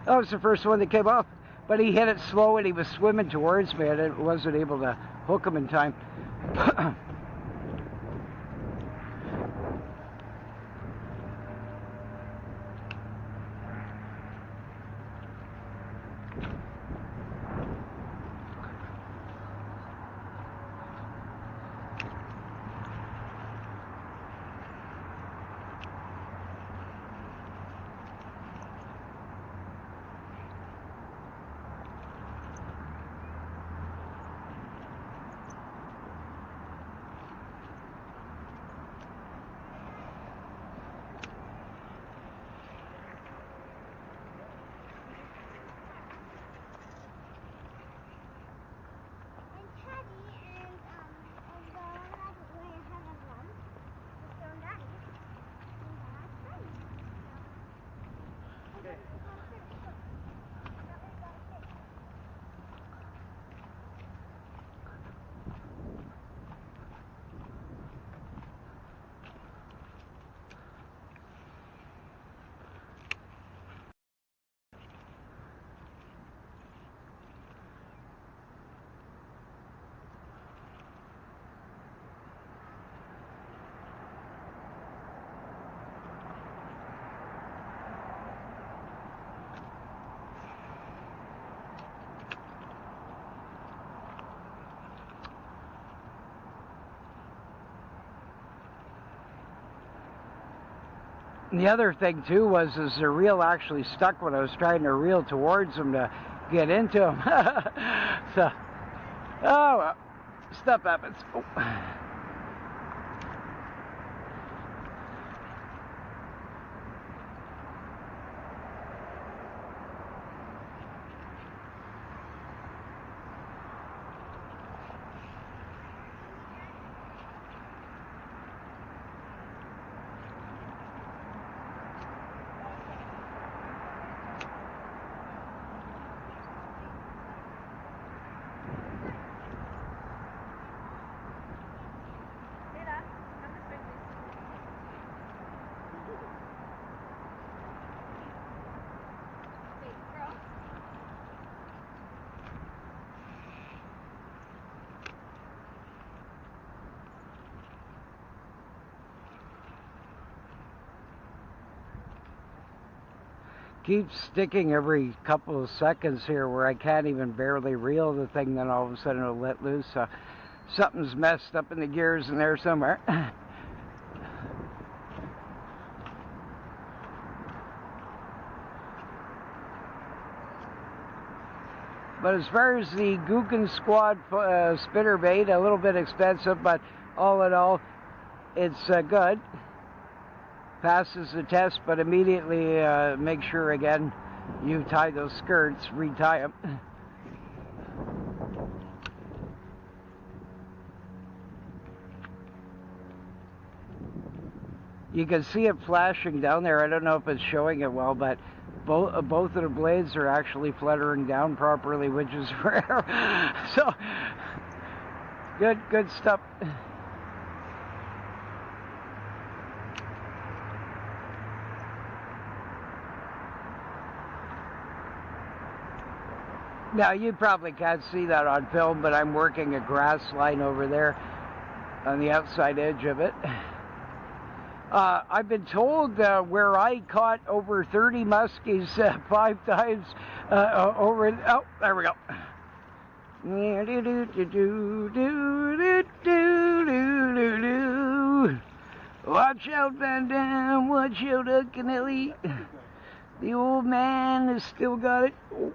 S2: was the first one that came off. But he hit it slow and he was swimming towards me and I wasn't able to hook him in time. And the other thing too was the reel actually stuck when I was trying to reel towards him to get into him. So, oh well, stuff happens. Oh. Keeps sticking every couple of seconds here where I can't even barely reel the thing, then all of a sudden it'll let loose. Something's messed up in the gears in there somewhere. But as far as the Googan Squad spinnerbait, a little bit expensive, but all in all, it's good. Passes the test, but immediately make sure again you tie those skirts, retie them. You can see it flashing down there. I don't know if it's showing it well, but both of the blades are actually fluttering down properly, which is rare. So good stuff. Now, you probably can't see that on film, but I'm working a grass line over there on the outside edge of it. I've been told where I caught over 30 muskies 5 times over... Oh, there we go. Watch out, Van Dam. Watch out, Uncle. The old man has still got it. Oh.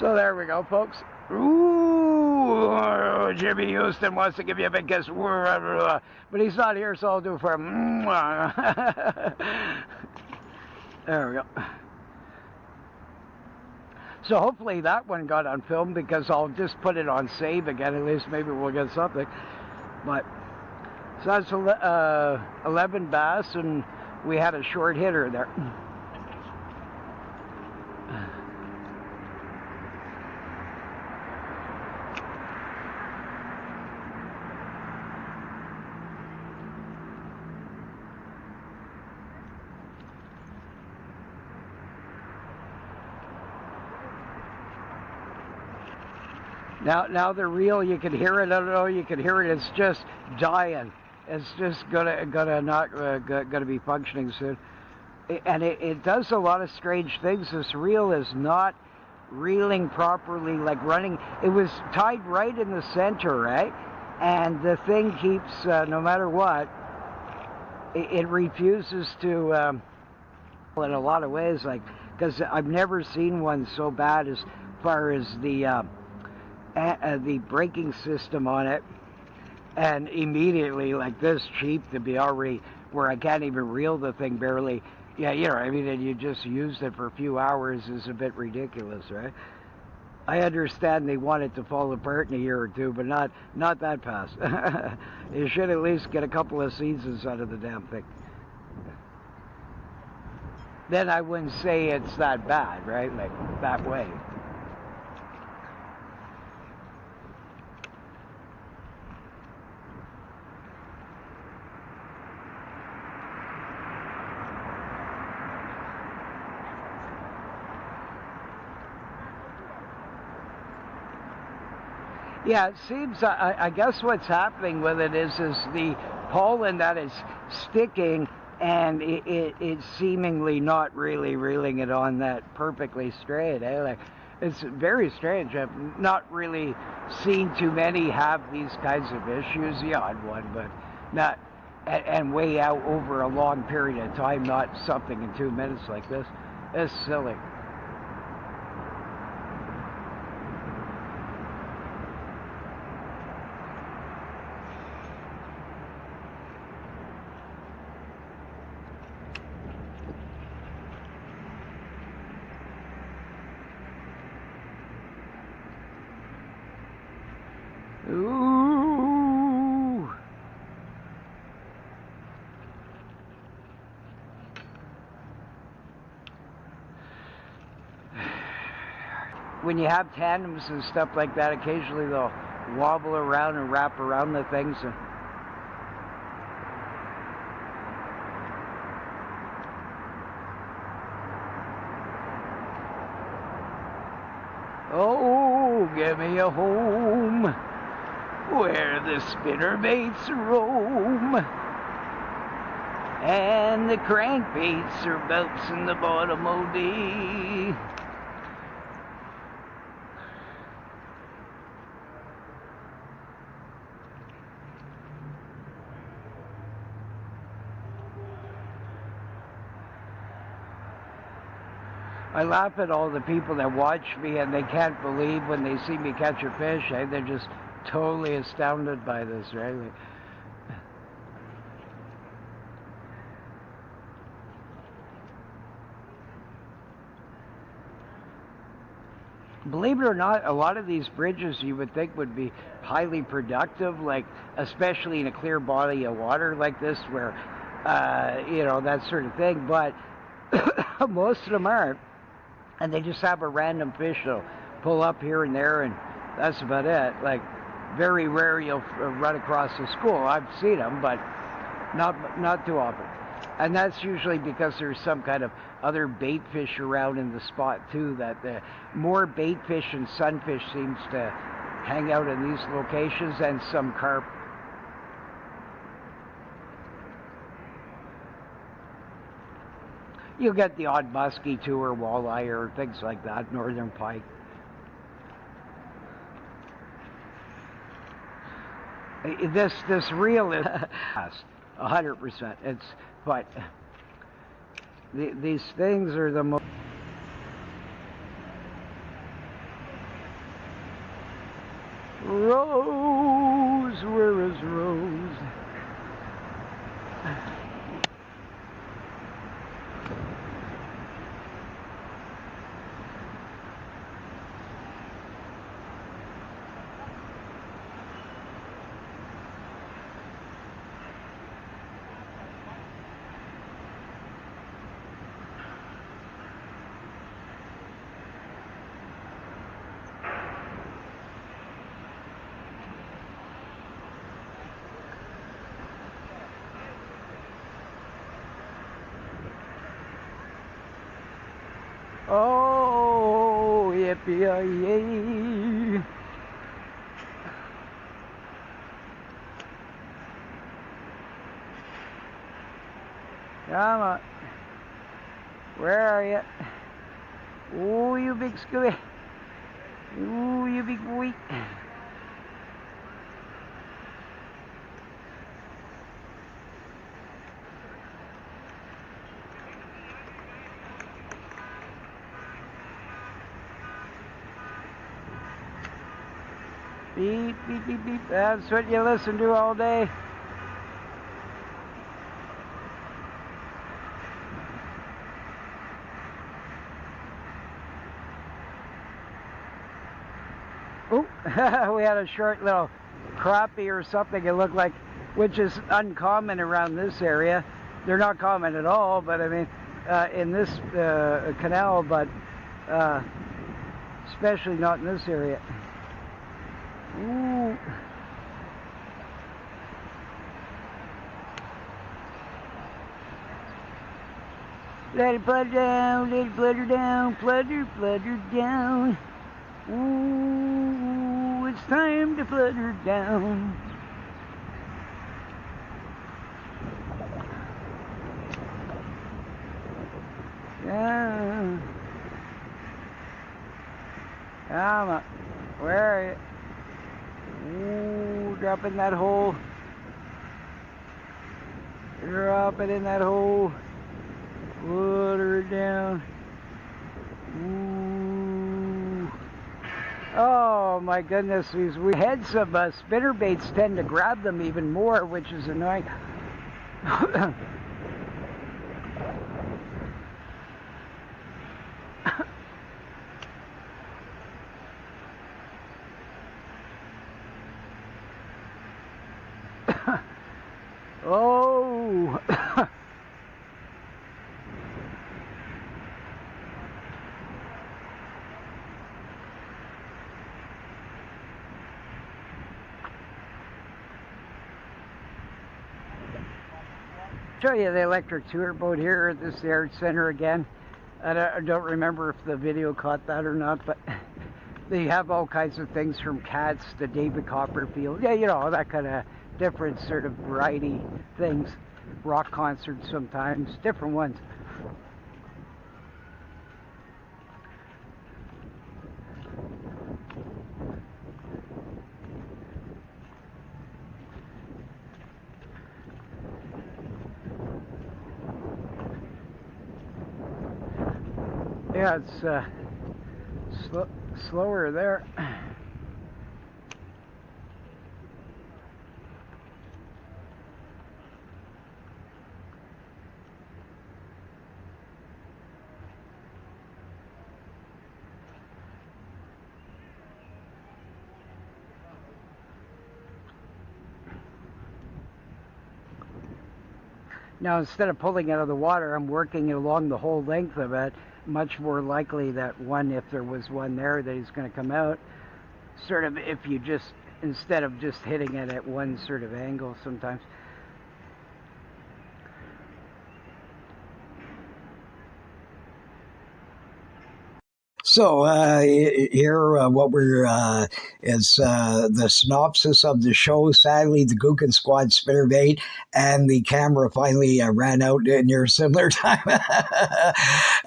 S2: So there we go, folks. Ooh, Jimmy Houston wants to give you a big kiss, but he's not here, so I'll do it for him. There we go. So hopefully that one got on film, because I'll just put it on save again. At least maybe we'll get something. But so that's 11 bass, and we had a short hitter there. Now the reel, you can hear it. I don't know, you can hear it. It's just dying. It's just gonna be functioning soon. And it does a lot of strange things. This reel is not reeling properly, like running. It was tied right in the center, right? And the thing keeps, no matter what, it refuses to, in a lot of ways, like, because I've never seen one so bad as far as the braking system on it, and immediately, like, this cheap to be already where I can't even reel the thing barely. Yeah, you know, I mean, and you just used it for a few hours is a bit ridiculous, right? I understand they want it to fall apart in a year or two, but not that fast. You should at least get a couple of seasons out of the damn thing. Then I wouldn't say it's that bad, right? Like, that way. Yeah, it seems, I guess what's happening with it is the pollen that is sticking, and it's seemingly not really reeling it on that perfectly straight, eh? Like, It's very strange. I've not really seen too many have these kinds of issues. The odd one, but not, and way out over a long period of time, not something in 2 minutes like this. It's silly. Ooh. When you have tandems and stuff like that, occasionally they'll wobble around and wrap around the things. And oh, give me a home where the spinnerbaits roam and the crankbaits are bouncing the bottom all day. I laugh at all the people that watch me and they can't believe when they see me catch a fish. They're just totally astounded by this, right? Believe it or not, a lot of these bridges you would think would be highly productive, like especially in a clear body of water like this where, you know, that sort of thing, but most of them aren't. And they just have a random fish that'll pull up here and there, and that's about it. Like, very rare you'll run across a school. I've seen them, but not too often. And that's usually because there's some kind of other bait fish around in the spot too. That the more bait fish and sunfish seems to hang out in these locations, and some carp. You'll get the odd muskie too, or walleye, or things like that, northern pike. This reel is 100%. It's, but these things are the most. Rose, where is Rose? Oh, yippee-yay. Come on. Where are you? Oh, you big scooby. Oh, you big boy. Beep, beep, beep, beep. That's what you listen to all day. Oh, we had a short little crappie or something, it looked like, which is uncommon around this area. They're not common at all, but I mean, in this canal, but especially not in this area. Ooh. Let it flutter down, let it flutter down, flutter, flutter down. Ooh, it's time to flutter down. Yeah. mama. Where are you? Ooh, drop in that hole. Drop it in that hole. Put her down. Ooh. Oh my goodness, these heads of spinnerbaits tend to grab them even more, which is annoying. Oh. Show you the electric tour boat here at this air center again. I don't remember if the video caught that or not, but they have all kinds of things from cats to David Copperfield. Yeah, you know, that kind of different sort of variety things. Rock concerts sometimes, different ones. Yeah, it's slower there. Now, instead of pulling it out of the water, I'm working it along the whole length of it. Much more likely that one, if there was one there, that he's going to come out. Sort of if you just, instead of just hitting it at one sort of angle sometimes.
S1: So here, what we're is the synopsis of the show. Sadly, the Gookin Squad spinnerbait and the camera finally ran out near a similar time,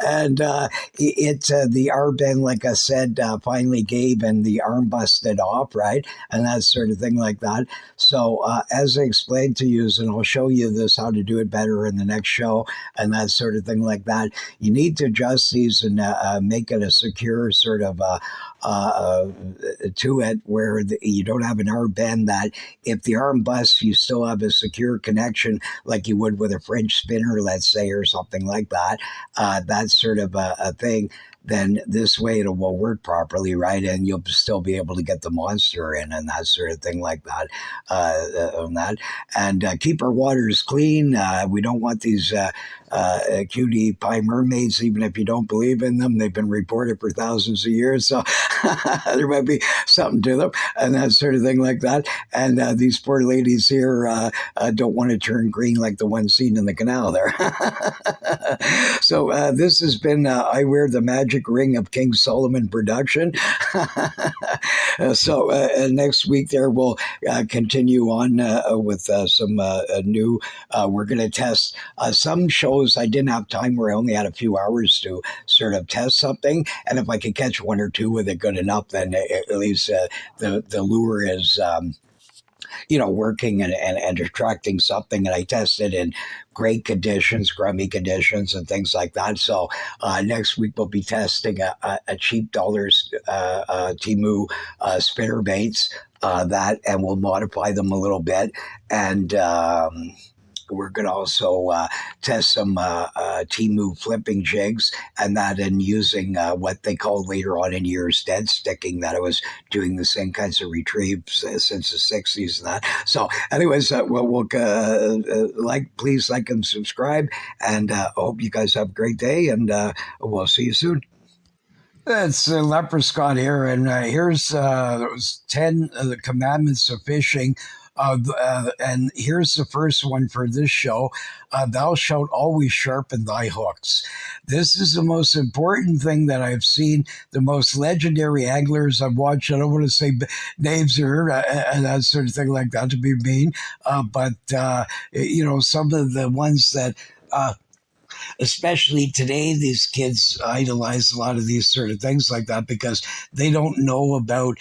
S1: and the arm bend, like I said, finally gave, and the arm busted off, right, and that sort of thing like that. So as I explained to you, and I'll show you this how to do it better in the next show, and that sort of thing like that. You need to adjust these and make it a secure sort of to it where you don't have an arm bend, that if the arm busts, you still have a secure connection like you would with a French spinner, let's say, or something like that. That's sort of a thing. Then this way it will work properly, right? And you'll still be able to get the monster in and that sort of thing like that. On that, and keep our waters clean. We don't want these cutie pie mermaids, even if you don't believe in them. They've been reported for thousands of years, so there might be something to them, and that sort of thing like that. And these poor ladies here don't want to turn green like the one seen in the canal there. So this has been I Wear the Magic Ring of King Solomon production. So next week there we'll continue on with some new. We're going to test some shows. I didn't have time where I only had a few hours to sort of test something, and if I could catch one or two with it good enough, then at least the lure is. Working and attracting something. And I tested in great conditions, grummy conditions, and things like that. So next week we'll be testing a cheap dollars Temu spinner baits and we'll modify them a little bit. And we're going to also test some Temu flipping jigs, and that in using what they call later on in years dead sticking, that I was doing the same kinds of retrieves since the 60s and that. So anyways, please like and subscribe, and I hope you guys have a great day, and we'll see you soon. It's LepraScott here, and here's those 10 of the commandments of fishing. And here's the first one for this show. Thou shalt always sharpen thy hooks. This is the most important thing that I've seen. The most legendary anglers I've watched. I don't want to say names or and that sort of thing like that to be mean, but some of the ones that especially today, these kids idolize a lot of these sort of things like that because they don't know about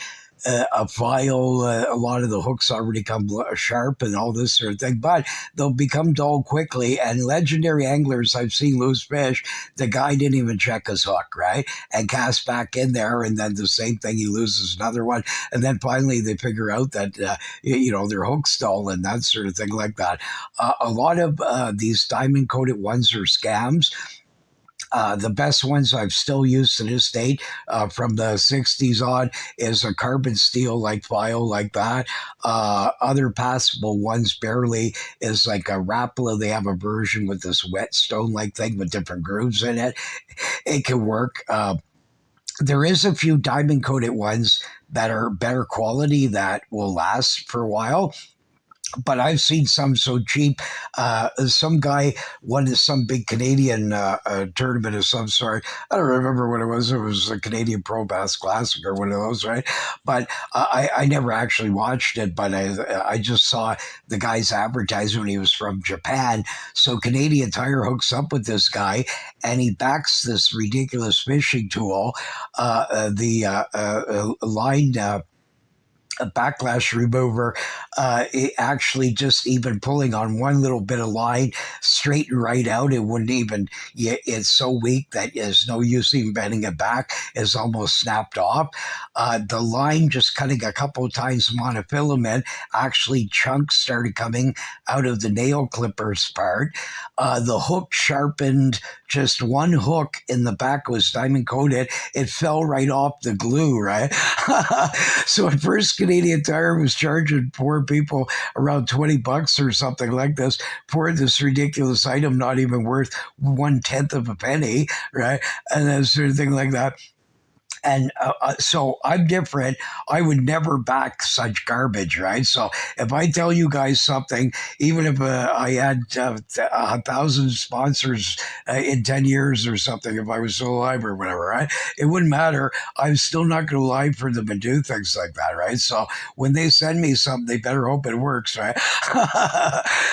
S1: a file. A lot of the hooks already come sharp and all this sort of thing, but they'll become dull quickly. And legendary anglers, I've seen lose fish. The guy didn't even check his hook, right? And cast back in there, and then the same thing, he loses another one. And then finally they figure out that, their hook's dull and that sort of thing like that. A lot of these diamond coated ones are scams. The best ones I've still used to this date from the 60s on is a carbon steel like file like that. Other passable ones barely is like a Rapala. They have a version with this whetstone like thing with different grooves in it. It can work. There is a few diamond coated ones that are better quality that will last for a while, but I've seen some so cheap. Some guy won some big Canadian tournament of some sort. I don't remember what it was. It was a Canadian Pro Bass Classic or one of those, right? But I never actually watched it, but I just saw the guy's advertisement. He was from Japan. So Canadian Tire hooks up with this guy, and he backs this ridiculous fishing tool, the line a backlash remover, it actually just even pulling on one little bit of line straight and right out, it wouldn't even, it's so weak that there's no use even bending it back. It's almost snapped off. The line just cutting a couple of times monofilament, actually chunks started coming out of the nail clippers part. The hook sharpened, just one hook in the back was diamond coated. It fell right off the glue, right? So at first, Canadian Tire was charging poor people around $20 or something like this for this ridiculous item, not even worth 1/10 of a penny, right? And that sort of thing like that. And so I'm different. I would never back such garbage, right? So if I tell you guys something, even if I had 1,000 sponsors in 10 years or something, if I was still alive or whatever, right? It wouldn't matter. I'm still not going to lie for them and do things like that, right? So when they send me something, they better hope it works, right?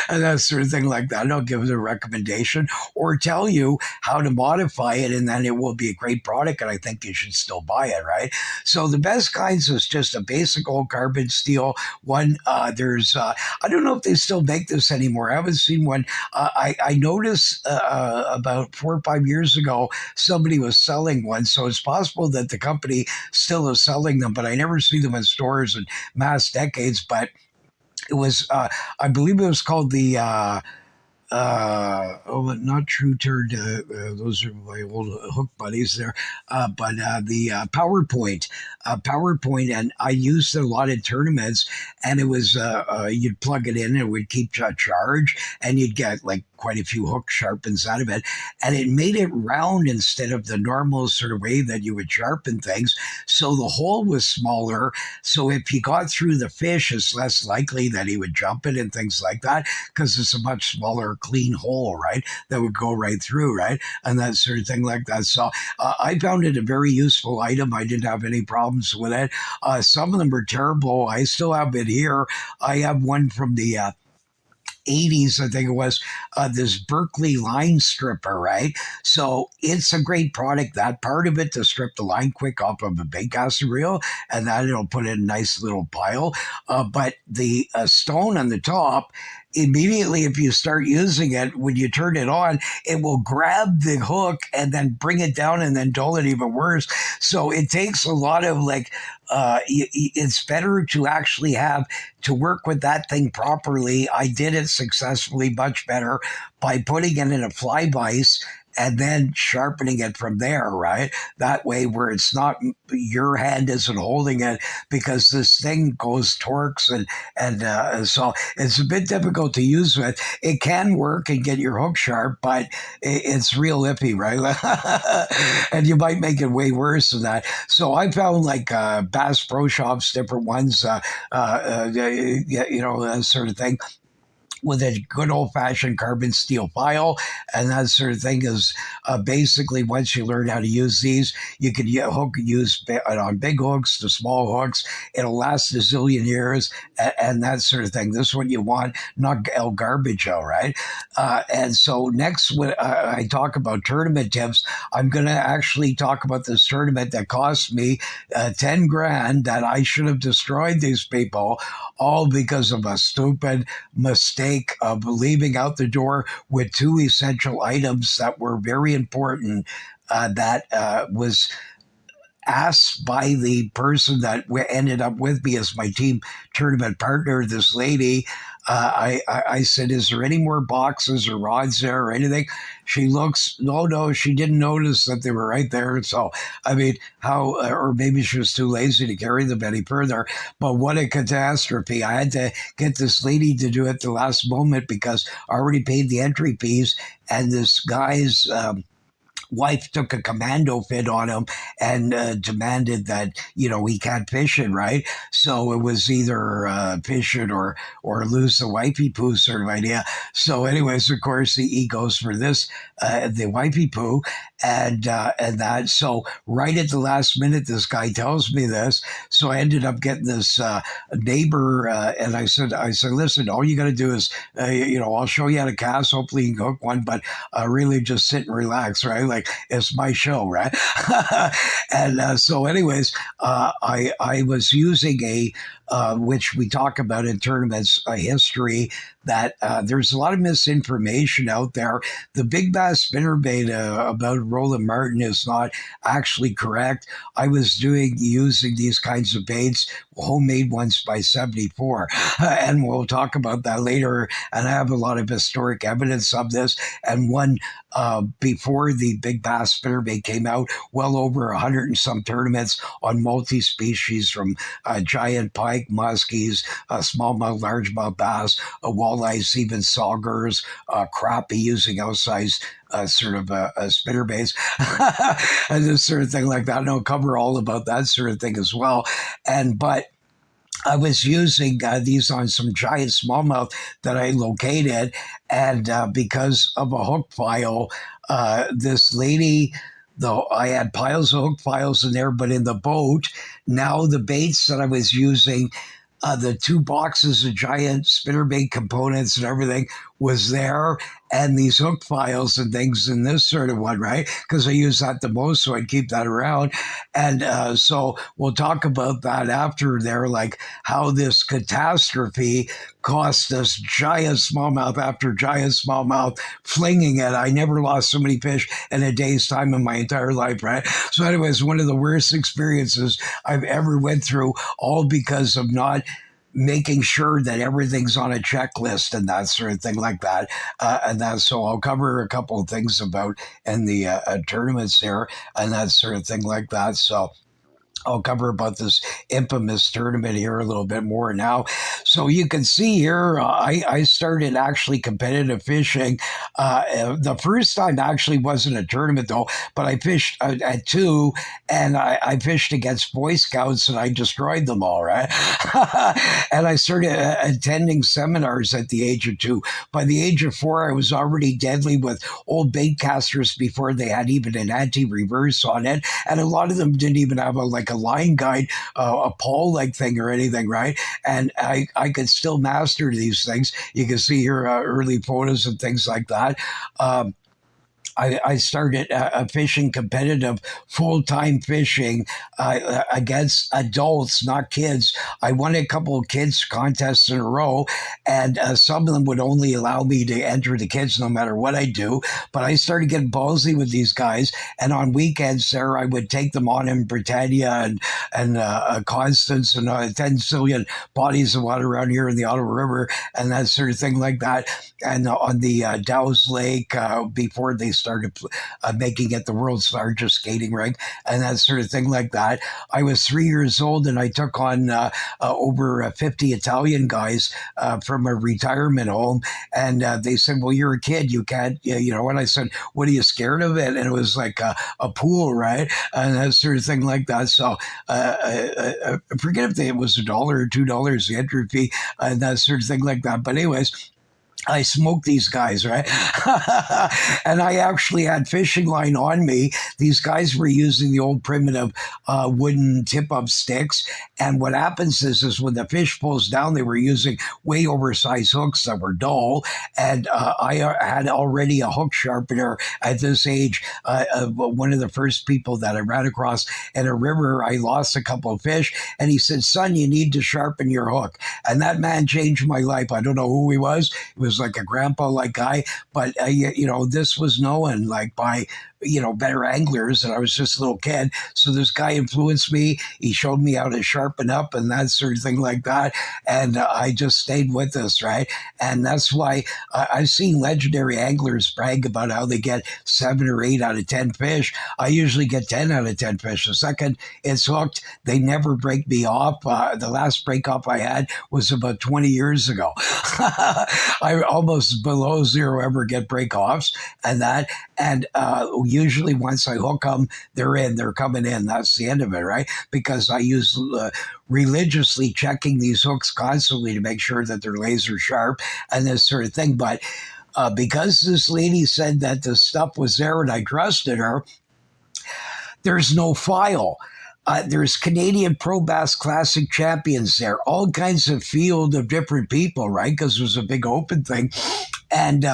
S1: And that sort of thing like that. I don't give them a recommendation or tell you how to modify it, and then it will be a great product, and I think you should still buy it, right? So the best kinds is just a basic old carbon steel one. There's, I don't know if they still make this anymore. I haven't seen one. I noticed about 4 or 5 years ago, somebody was selling one. So it's possible that the company still is selling them, but I never see them in stores in mass decades. But it was, I believe it was called the, not True Turd. Those are my old hook buddies there. But the PowerPoint, and I used it a lot in tournaments. And it was you'd plug it in, and it would keep charge, and you'd get like quite a few hook sharpens out of it, and it made it round instead of the normal sort of way that you would sharpen things. So the hole was smaller. So if he got through the fish, it's less likely that he would jump it and things like that because it's a much smaller, clean hole, right? That would go right through, right? And that sort of thing like that. So I found it a very useful item. I didn't have any problems with it. Some of them are terrible. I still have it here. I have one from the 80s, I think it was, this Berkeley line stripper, right? So it's a great product. That part of it to strip the line quick off of a big casting reel, and that it'll put in a nice little pile. But the stone on the top, immediately if you start using it, when you turn it on, it will grab the hook and then bring it down and then dull it even worse. So it takes a lot of it's better to actually have to work with that thing properly. I did it successfully much better by putting it in a fly vise and then sharpening it from there, right? That way where it's not, your hand isn't holding it, because this thing goes torques and so it's a bit difficult to use with. It can work and get your hook sharp, but it's real iffy, right? And you might make it way worse than that. So I found Bass Pro Shops, different ones, that sort of thing. with a good old-fashioned carbon steel file, and that sort of thing is basically, once you learn how to use these, you can use on big hooks to small hooks. It'll last a zillion years, and that sort of thing. This is what you want, not El Garbage, right? And so next, when I talk about tournament tips, I'm going to actually talk about this tournament that cost me 10 grand that I should have destroyed these people, all because of a stupid mistake of leaving out the door with two essential items that were very important, that was asked by the person that ended up with me as my team tournament partner, this lady. I said, "Is there any more boxes or rods there or anything?" She looks, no, she didn't notice that they were right there. So, I mean, how, or maybe she was too lazy to carry them any further. But what a catastrophe. I had to get this lady to do it the last moment because I already paid the entry fees, and this guy's wife took a commando fit on him and demanded that he can't fish it, right? So it was either fish it or lose the wifey poo sort of idea. So, anyways, of course, he goes for this, the wifey poo, and that. So right at the last minute, this guy tells me this. So I ended up getting this neighbor, and I said, listen, all you got to do is, I'll show you how to cast. Hopefully you can hook one, but really just sit and relax, right? Like, it's my show, right? And so, anyways, I was using which we talk about in tournaments, history, that there's a lot of misinformation out there. The big bass spinnerbait about Roland Martin is not actually correct. I was using these kinds of baits, homemade ones by 74, and we'll talk about that later. And I have a lot of historic evidence of this. And one before the big bass spinnerbait came out, well over 100 and some tournaments on multi-species, from giant pike, muskies, smallmouth, largemouth bass, walleyes, even saugers, crappie using outsized sort of spinnerbaits, and this sort of thing like that. And I'll cover all about that sort of thing as well. But I was using these on some giant smallmouth that I located, and because of a hook file, this lady, though I had piles of hook files in there, but in the boat, now the baits that I was using, the 2 boxes of giant spinnerbait components and everything was there, and these hook files and things in this sort of one, right? Because I use that the most, so I'd keep that around. And so we'll talk about that after there, like how this catastrophe cost us giant smallmouth after giant smallmouth, flinging it. I never lost so many fish in a day's time in my entire life, right? So anyways, one of the worst experiences I've ever went through, all because of not making sure that everything's on a checklist and that sort of thing like that. So I'll cover a couple of things about in the tournaments there and that sort of thing like that. So I'll cover about this infamous tournament here a little bit more now. So you can see here, I started actually competitive fishing. The first time actually wasn't a tournament though, but I fished at 2, and I fished against Boy Scouts, and I destroyed them all, right? And I started attending seminars at the age of 2. By the age of 4, I was already deadly with old bait casters before they had even an anti-reverse on it, and a lot of them didn't even have a line guide, a pole-like thing or anything, right? And I could still master these things. You can see here early photos and things like that. I started fishing competitive, full-time fishing against adults, not kids. I won a couple of kids contests in a row, and some of them would only allow me to enter the kids no matter what I do. But I started getting ballsy with these guys, and on weekends there, I would take them on in Britannia and Constance and 10 zillion bodies of water around here in the Ottawa River and that sort of thing like that. And on the Dow's Lake before they started making it the world's largest skating rink and that sort of thing like that. I was 3 years old, and I took on over 50 Italian guys from a retirement home, and they said, "Well, you're a kid, you can't," and I said, "What are you scared of it?" And it was like a pool, right? And that sort of thing like that. So I forget if it was $1 or $2 the entry fee and that sort of thing like that. But anyways, I smoked these guys, right? And I actually had fishing line on me. These guys were using the old primitive wooden tip-up sticks. And what happens is when the fish pulls down, they were using way oversized hooks that were dull. And I had already a hook sharpener at this age. One of the first people that I ran across in a river, I lost a couple of fish. And he said, son, you need to sharpen your hook. And that man changed my life. I don't know who he was. It was like a grandpa like guy, but this was known like by better anglers, and I was just a little kid. So this guy influenced me. He showed me how to sharpen up and that sort of thing like that. And I just stayed with this, right? And that's why I've seen legendary anglers brag about how they get 7 or 8 out of 10 fish. I usually get 10 out of 10 fish. The second it's hooked, they never break me off. The last break off I had was about 20 years ago. I almost below zero ever get break offs and that. And usually once I hook them, they're coming in. That's the end of it, right? Because I use religiously checking these hooks constantly to make sure that they're laser sharp and this sort of thing. But because this lady said that the stuff was there and I trusted her, there's no file. There's Canadian Pro Bass Classic champions there, all kinds of field of different people, right? Because it was a big open thing. And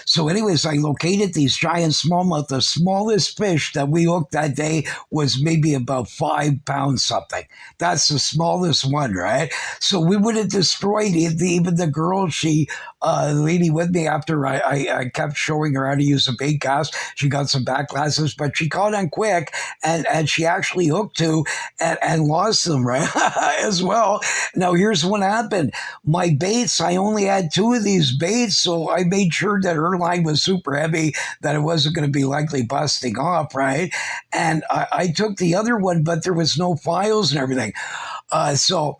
S1: so anyways, I located these giant smallmouth. The smallest fish that we hooked that day was maybe about 5 pounds something. That's the smallest one, right? So we would have destroyed even the girl, the lady with me after I kept showing her how to use a bait cast. She got some back glasses, but she caught on quick and she actually hooked 2 and lost them, right? As well. Now here's what happened. My baits, I only had 2 of these baits, so I made sure that her line was super heavy, that it wasn't going to be likely busting off, right? And I took the other one, but there was no files and everything. So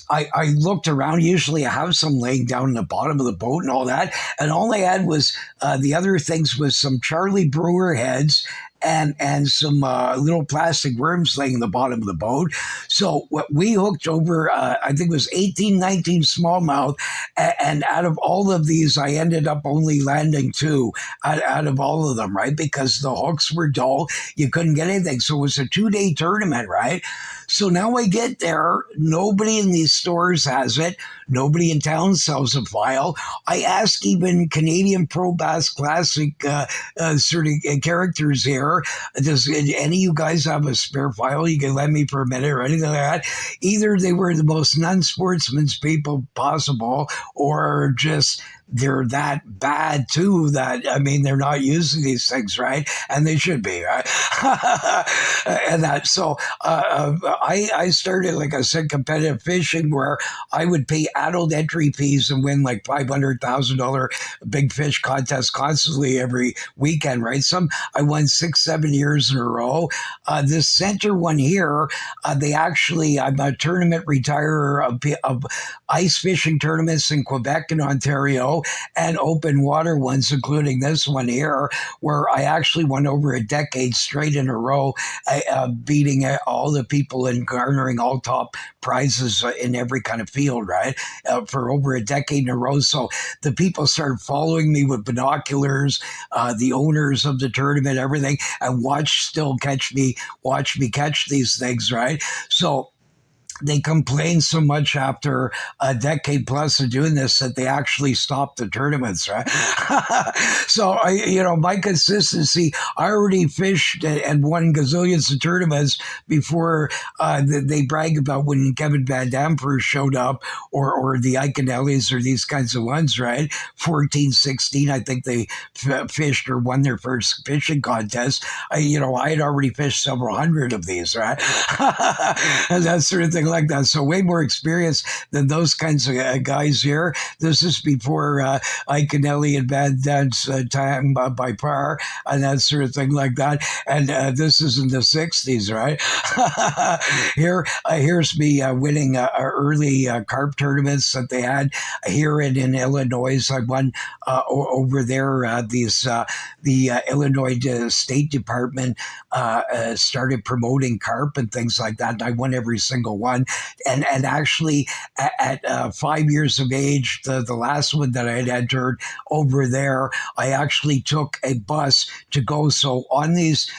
S1: I looked around. Usually I have some laying down in the bottom of the boat and all that. And all I had was the other things was some Charlie Brewer heads and some little plastic worms laying in the bottom of the boat. So what we hooked over, I think it was 18, 19 smallmouth. And out of all of these, I ended up only landing 2 out of all of them, right? Because the hooks were dull. You couldn't get anything. So it was a 2-day tournament, right? So now I get there. Nobody in these stores has it. Nobody in town sells a file. I ask even Canadian Pro Bass Classic sort of characters here, does any of you guys have a spare file you can lend me for a minute or anything like that? Either they were the most non-sportsman's people possible or just they're that bad too that, I mean, they're not using these things, right? And they should be, right? And that, so I started, like I said, competitive fishing where I would pay adult entry fees and win like $500,000 big fish contests constantly every weekend, right? I won 6-7 years in a row. This center one here, I'm a tournament retirer of ice fishing tournaments in Quebec and Ontario and open water ones, including this one here, where I actually won over a decade straight in a row, beating all the people and garnering all top prizes in every kind of field, right? For over a decade in a row. So the people started following me with binoculars, the owners of the tournament, everything, and watch me catch these things, right? So they complained so much after a decade plus of doing this that they actually stopped the tournaments, right? So my consistency, I already fished and won gazillions of tournaments before they brag about when Kevin Van Dam first showed up or the Iconellis or these kinds of ones, right? 14, 16, I think they fished or won their first fishing contest. I had already fished several hundred of these, right? And that sort of thing like that. So way more experience than those kinds of guys here. This is before Iconelli and Van Dam's time by far and that sort of thing like that. And this is in the 60s, right? Here's me winning early carp tournaments that they had here in Illinois. I won over there. The Illinois State Department started promoting carp and things like that. And I won every single one. one. And actually, at 5 years of age, the last one that I had entered over there, I actually took a bus to go. So on these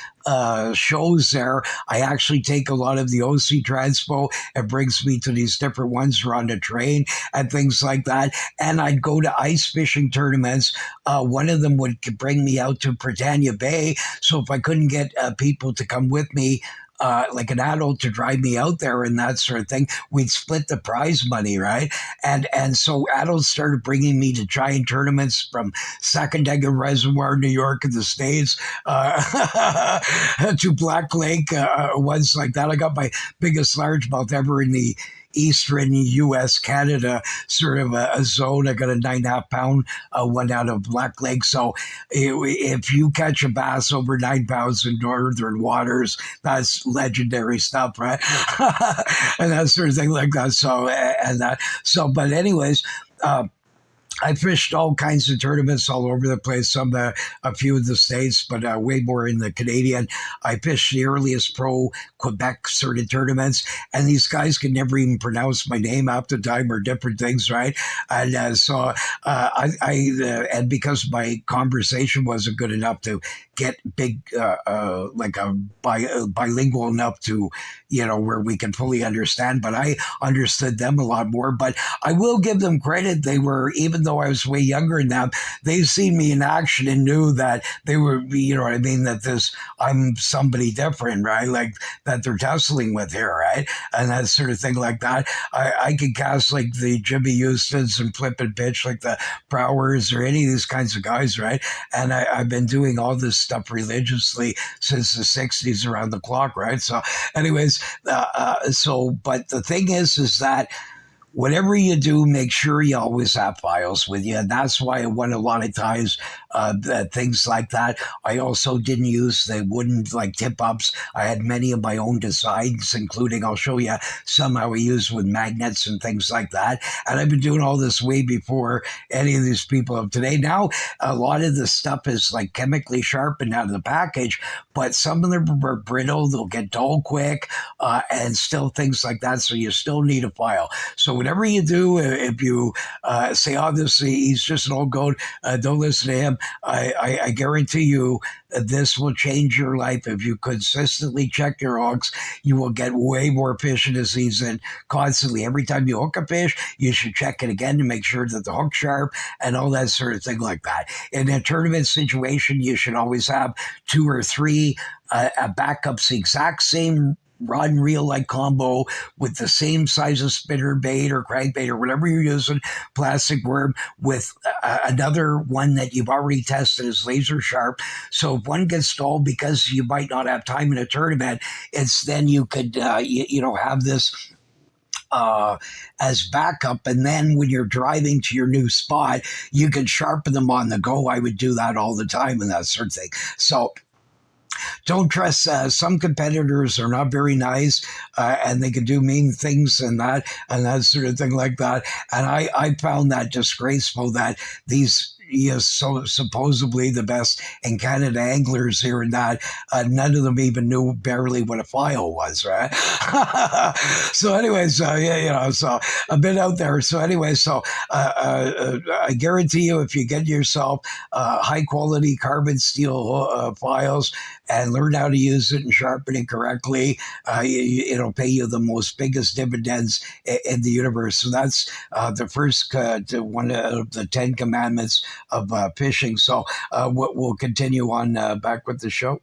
S1: shows there, I actually take a lot of the OC transpo. It brings me to these different ones around the train and things like that. And I'd go to ice fishing tournaments. One of them would bring me out to Britannia Bay. So if I couldn't get people to come with me, like an adult to drive me out there and that sort of thing, we'd split the prize money, right? And so adults started bringing me to giant tournaments from Sacandaga Reservoir, New York, in the States, to Black Lake, ones like that. I got my biggest largemouth ever in the eastern U.S., Canada sort of a zone. I got a 9.5 pound one out of Black Lake. So if you catch a bass over 9 pounds in northern waters, that's legendary stuff, right? And that sort of thing like that. So, and that, so, but anyways, I fished all kinds of tournaments all over the place, some a few in the States, but way more in the Canadian. I fished the earliest pro Quebec sort of tournaments, and these guys could never even pronounce my name half the time or different things, right? And so and because my conversation wasn't good enough to get big, like a bilingual enough to, where we can fully understand, but I understood them a lot more. But I will give them credit. They were, even though I was way younger than them, they seen me in action and knew that they were, what I mean, that I'm somebody different, right? Like that they're tussling with here, right? And that sort of thing like that. I could cast like the Jimmy Houstons and flip and pitch like the Browers or any of these kinds of guys, right? And I've been doing all this stuff religiously since the 60s around the clock, right? So anyways, but the thing is that whatever you do, make sure you always have files with you. And that's why I won a lot of times, things like that. I also didn't use the wooden like tip ups. I had many of my own designs, including, I'll show you some I use with magnets and things like that. And I've been doing all this way before any of these people of today. Now, a lot of the stuff is like chemically sharpened out of the package, but some of them are brittle. They'll get dull quick, and still things like that. So you still need a file. So whatever you do, if you say, oh, he's just an old goat, don't listen to him, I guarantee you this will change your life. If you consistently check your hooks, you will get way more fish in a season constantly. Every time you hook a fish, you should check it again to make sure that the hook's sharp and all that sort of thing like that. In a tournament situation, you should always have 2 or 3 backups, the exact same rod and reel like combo with the same size of spinner bait or crankbait or whatever you're using, plastic worm, with another one that you've already tested as laser sharp. So if one gets stalled because you might not have time in a tournament, it's then you could have this as backup, and then when you're driving to your new spot, you can sharpen them on the go. I would do that all the time and that sort of thing. So don't trust, some competitors are not very nice, and they can do mean things and that sort of thing like that. And I found that disgraceful that these, so supposedly the best in Canada anglers here and that, none of them even knew barely what a file was, right? So anyways, so a bit out there. So anyway, so I guarantee you, if you get yourself high quality carbon steel files and learn how to use it and sharpen it correctly, it'll pay you the most biggest dividends in the universe. So that's the first one of the 10 commandments of fishing. So we'll continue on back with the show.